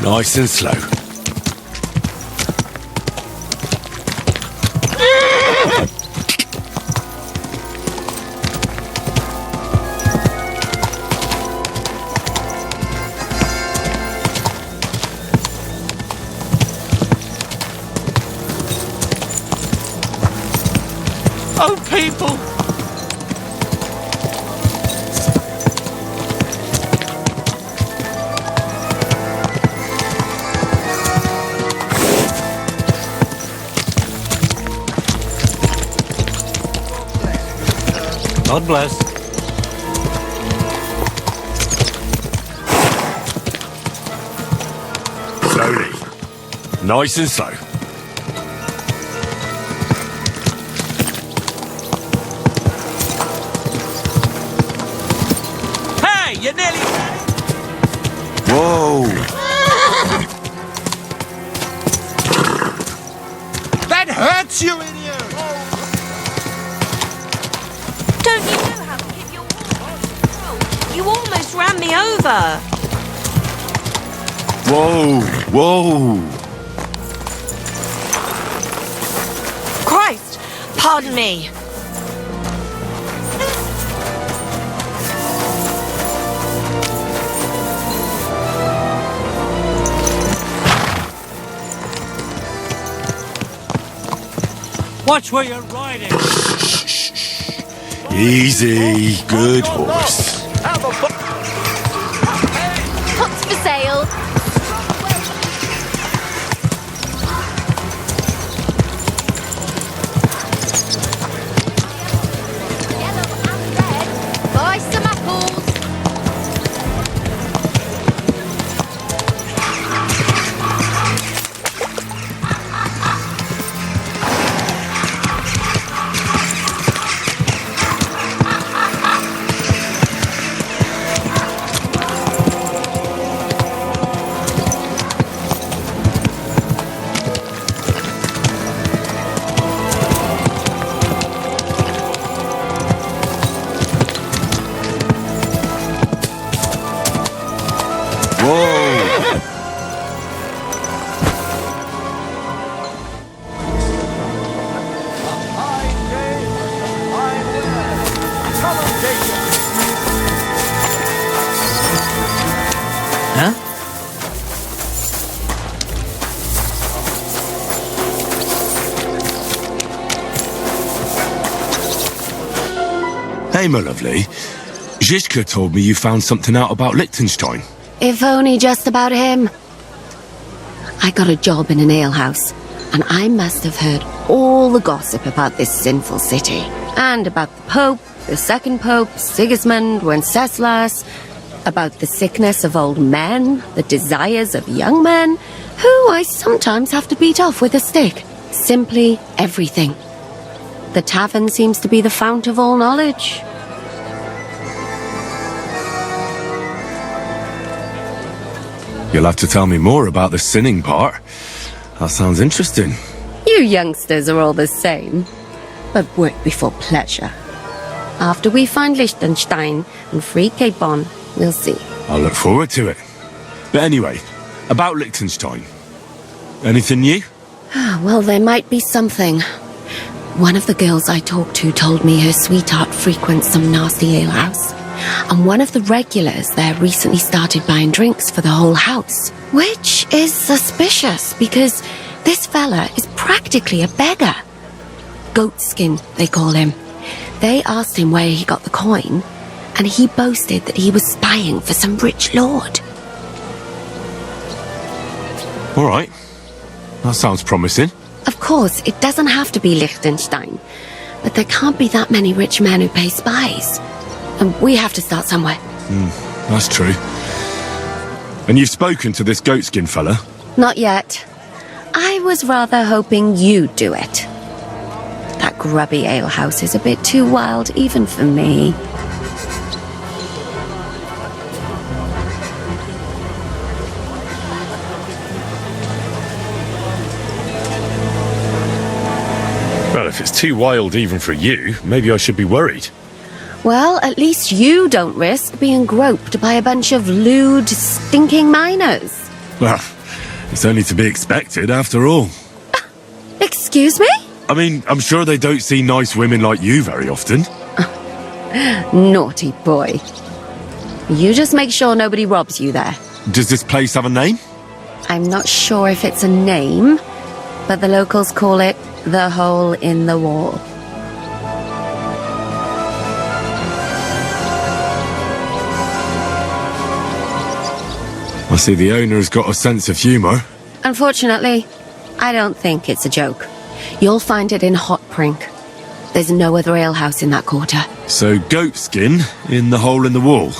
Nice and slow. Oh, people! God bless. Slowly. Nice and slow. Hey, you nearly... Whoa! That hurts, you idiot! Don't you know how to keep your horse under control? You almost ran me over. Whoa! Christ! Pardon me. Watch where you're riding. Easy, good horse. What's for sale? Buy some apples. Huh? Hey, my lovely. Zizka told me you found something out about Liechtenstein. If only just about him. I got a job in an alehouse, and I must have heard all the gossip about this sinful city. And about the Pope, the second Pope, Sigismund, Wenceslas, about the sickness of old men, the desires of young men, who I sometimes have to beat off with a stick. Simply everything. The tavern seems to be the fount of all knowledge. You'll have to tell me more about the sinning part. That sounds interesting. You youngsters are all the same. But work before pleasure. After we find Liechtenstein and free Cape Bon, we'll see. I'll look forward to it. But anyway, about Liechtenstein. Anything new? Well, there might be something. One of the girls I talked to told me her sweetheart frequents some nasty alehouse. And one of the regulars there recently started buying drinks for the whole house. Which is suspicious, because this fella is practically a beggar. Goatskin, they call him. They asked him where he got the coin, and he boasted that he was spying for some rich lord. All right. That sounds promising. Of course, it doesn't have to be Liechtenstein, but there can't be that many rich men who pay spies. And we have to start somewhere. That's true. And you've spoken to this goatskin fella? Not yet. I was rather hoping you'd do it. That grubby alehouse is a bit too wild, even for me. Well, if it's too wild even for you, maybe I should be worried. Well, at least you don't risk being groped by a bunch of lewd, stinking miners. Well, it's only to be expected, after all. Excuse me? I mean, I'm sure they don't see nice women like you very often. Naughty boy. You just make sure nobody robs you there. Does this place have a name? I'm not sure if it's a name, but the locals call it the Hole in the Wall. I see the owner's got a sense of humour. Unfortunately, I don't think it's a joke. You'll find it in Hot Prink. There's no other alehouse in that quarter. So goatskin in the hole in the wall.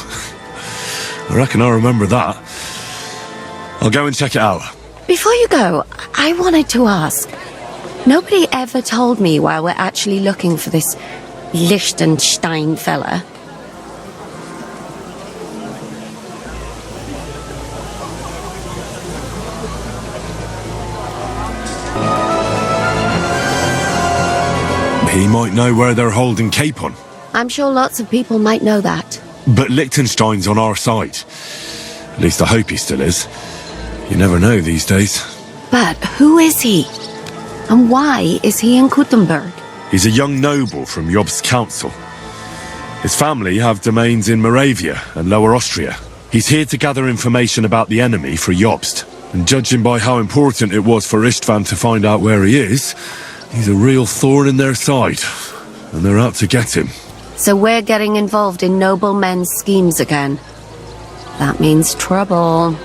I reckon I remember that. I'll go and check it out. Before you go, I wanted to ask. Nobody ever told me why we're actually looking for this Liechtenstein fella. He might know where they're holding Cape on. I'm sure lots of people might know that. But Liechtenstein's on our side. At least I hope he still is. You never know these days. But who is he? And why is he in Kuttenberg? He's a young noble from Jobst's council. His family have domains in Moravia and Lower Austria. He's here to gather information about the enemy for Jobst. And judging by how important it was for Istvan to find out where he is, He's a real thorn in their side, and they're out to get him. So we're getting involved in noble men's schemes again. That means trouble.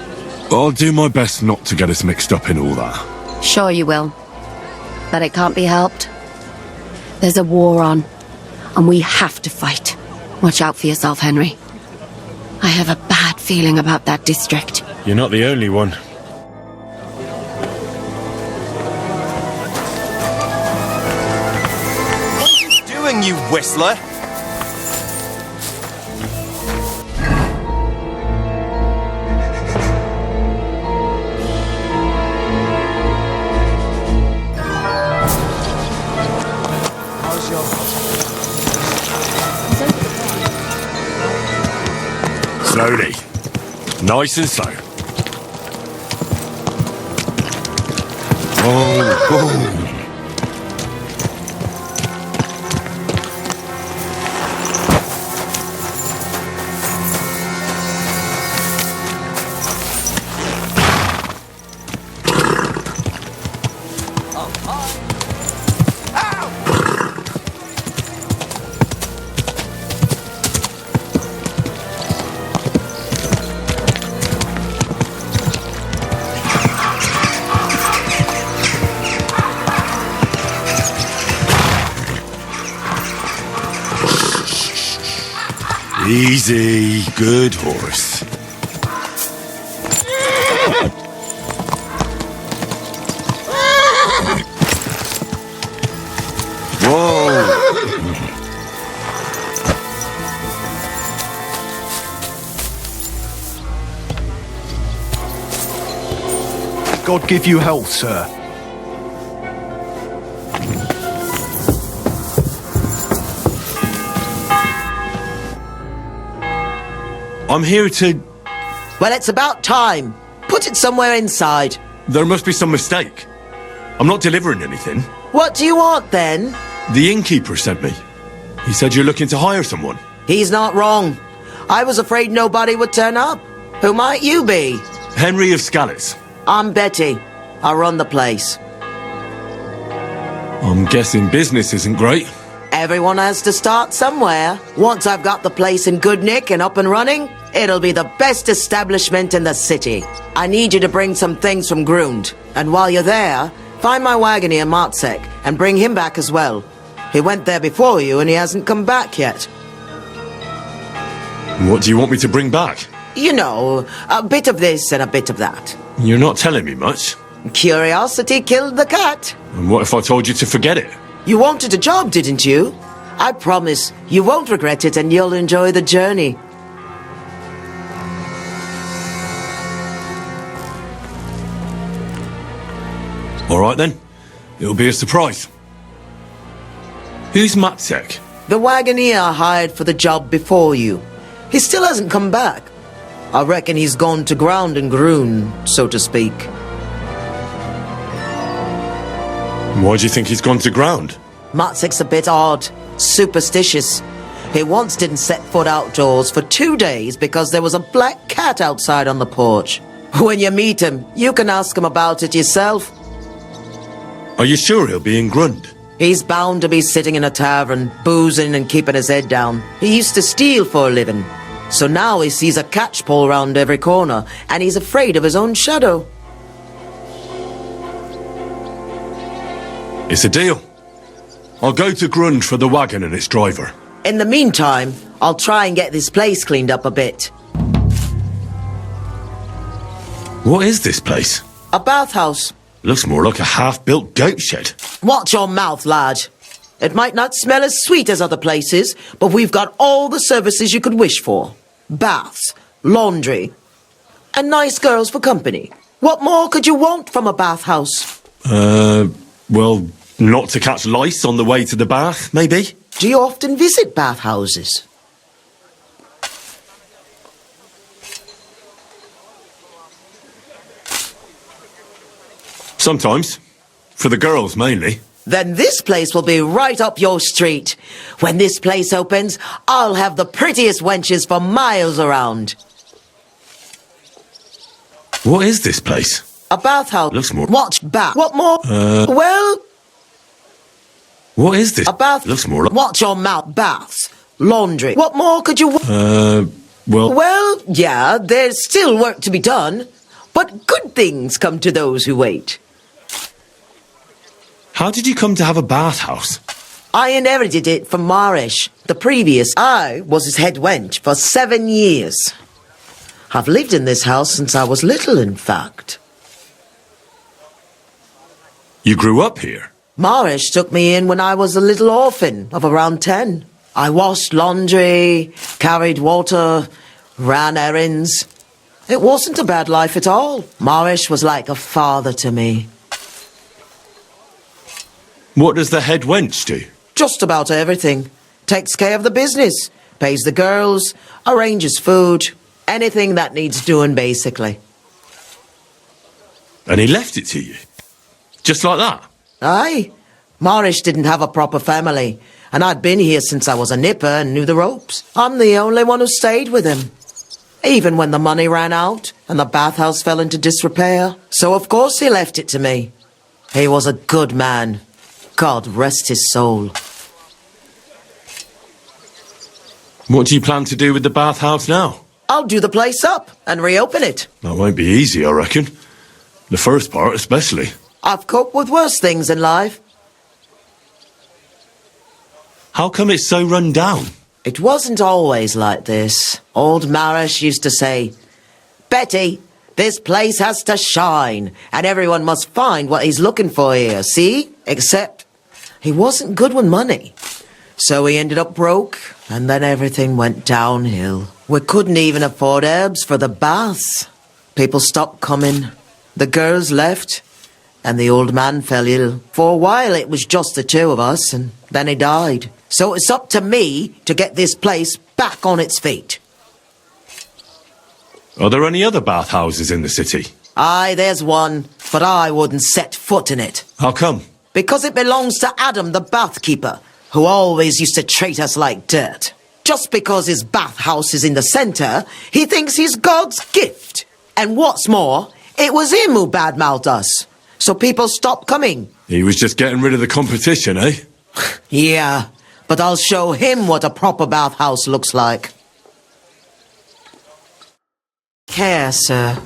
I'll do my best not to get us mixed up in all that. Sure you will. But it can't be helped. There's a war on, and we have to fight. Watch out for yourself, Henry. I have a bad feeling about that district. You're not the only one. What are you doing, you whistler? Slowly. Nice and slow. Oh. Easy, good horse. Whoa! God give you health, sir. I'm here to... Well, it's about time. Put it somewhere inside. There must be some mistake. I'm not delivering anything. What do you want, then? The innkeeper sent me. He said you're looking to hire someone. He's not wrong. I was afraid nobody would turn up. Who might you be? Henry of Scallis. I'm Betty. I run the place. I'm guessing business isn't great. Everyone has to start somewhere. Once I've got the place in good nick and up and running, it'll be the best establishment in the city. I need you to bring some things from Grund. And while you're there, find my wagoner Martzek and bring him back as well. He went there before you and he hasn't come back yet. What do you want me to bring back? You know, a bit of this and a bit of that. You're not telling me much. Curiosity killed the cat. And what if I told you to forget it? You wanted a job, didn't you? I promise you won't regret it and you'll enjoy the journey. All right then. It'll be a surprise. Who's Matzek? The wagoner hired for the job before you. He still hasn't come back. I reckon he's gone to ground in Grun, so to speak. Why do you think he's gone to ground? Matzek's a bit odd, superstitious. He once didn't set foot outdoors for 2 days because there was a black cat outside on the porch. When you meet him, you can ask him about it yourself. Are you sure he'll be in Grund? He's bound to be sitting in a tavern, boozing and keeping his head down. He used to steal for a living. So now he sees a catchpole round every corner, and he's afraid of his own shadow. It's a deal. I'll go to Grund for the wagon and its driver. In the meantime, I'll try and get this place cleaned up a bit. What is this place? A bathhouse. Looks more like a half-built goat shed. Watch your mouth, lad. It might not smell as sweet as other places, but we've got all the services you could wish for. Baths, laundry, and nice girls for company. What more could you want from a bathhouse? Well, not to catch lice on the way to the bath, maybe? Do you often visit bathhouses? Sometimes. For the girls, mainly. Then this place will be right up your street. When this place opens, I'll have the prettiest wenches for miles around. What is this place? A bathhouse. Looks more... Watch back. What more? Well, What is this? A bath. Looks more like... Watch your mouth. Baths. Laundry. What more could you... well... Well, yeah, there's still work to be done. But good things come to those who wait. How did you come to have a bathhouse? I inherited it from Marish, the previous. I was his head wench for 7 years. I've lived in this house since I was little, in fact. You grew up here? Marish took me in when I was a little orphan of around 10. I washed laundry, carried water, ran errands. It wasn't a bad life at all. Marish was like a father to me. What does the head wench do? Just about everything. Takes care of the business, pays the girls, arranges food, anything that needs doing, basically. And he left it to you? Just like that? Aye. Marish didn't have a proper family, and I'd been here since I was a nipper and knew the ropes. I'm the only one who stayed with him. Even when the money ran out and the bathhouse fell into disrepair. So of course he left it to me. He was a good man. God rest his soul. What do you plan to do with the bathhouse now? I'll do the place up and reopen it. That won't be easy, I reckon. The first part especially. I've coped with worse things in life. How come it's so run down? It wasn't always like this. Old Marish used to say, Betty, this place has to shine, and everyone must find what he's looking for here, see? Except he wasn't good with money. So he ended up broke, and then everything went downhill. We couldn't even afford herbs for the baths. People stopped coming. The girls left, and the old man fell ill. For a while it was just the two of us, and then he died. So it's up to me to get this place back on its feet. Are there any other bathhouses in the city? Aye, there's one, but I wouldn't set foot in it. How come? Because it belongs to Adam, the bathkeeper, who always used to treat us like dirt. Just because his bathhouse is in the centre, he thinks he's God's gift. And what's more, it was him who badmouthed us. So people stopped coming. He was just getting rid of the competition, eh? Yeah, but I'll show him what a proper bathhouse looks like. Care, sir.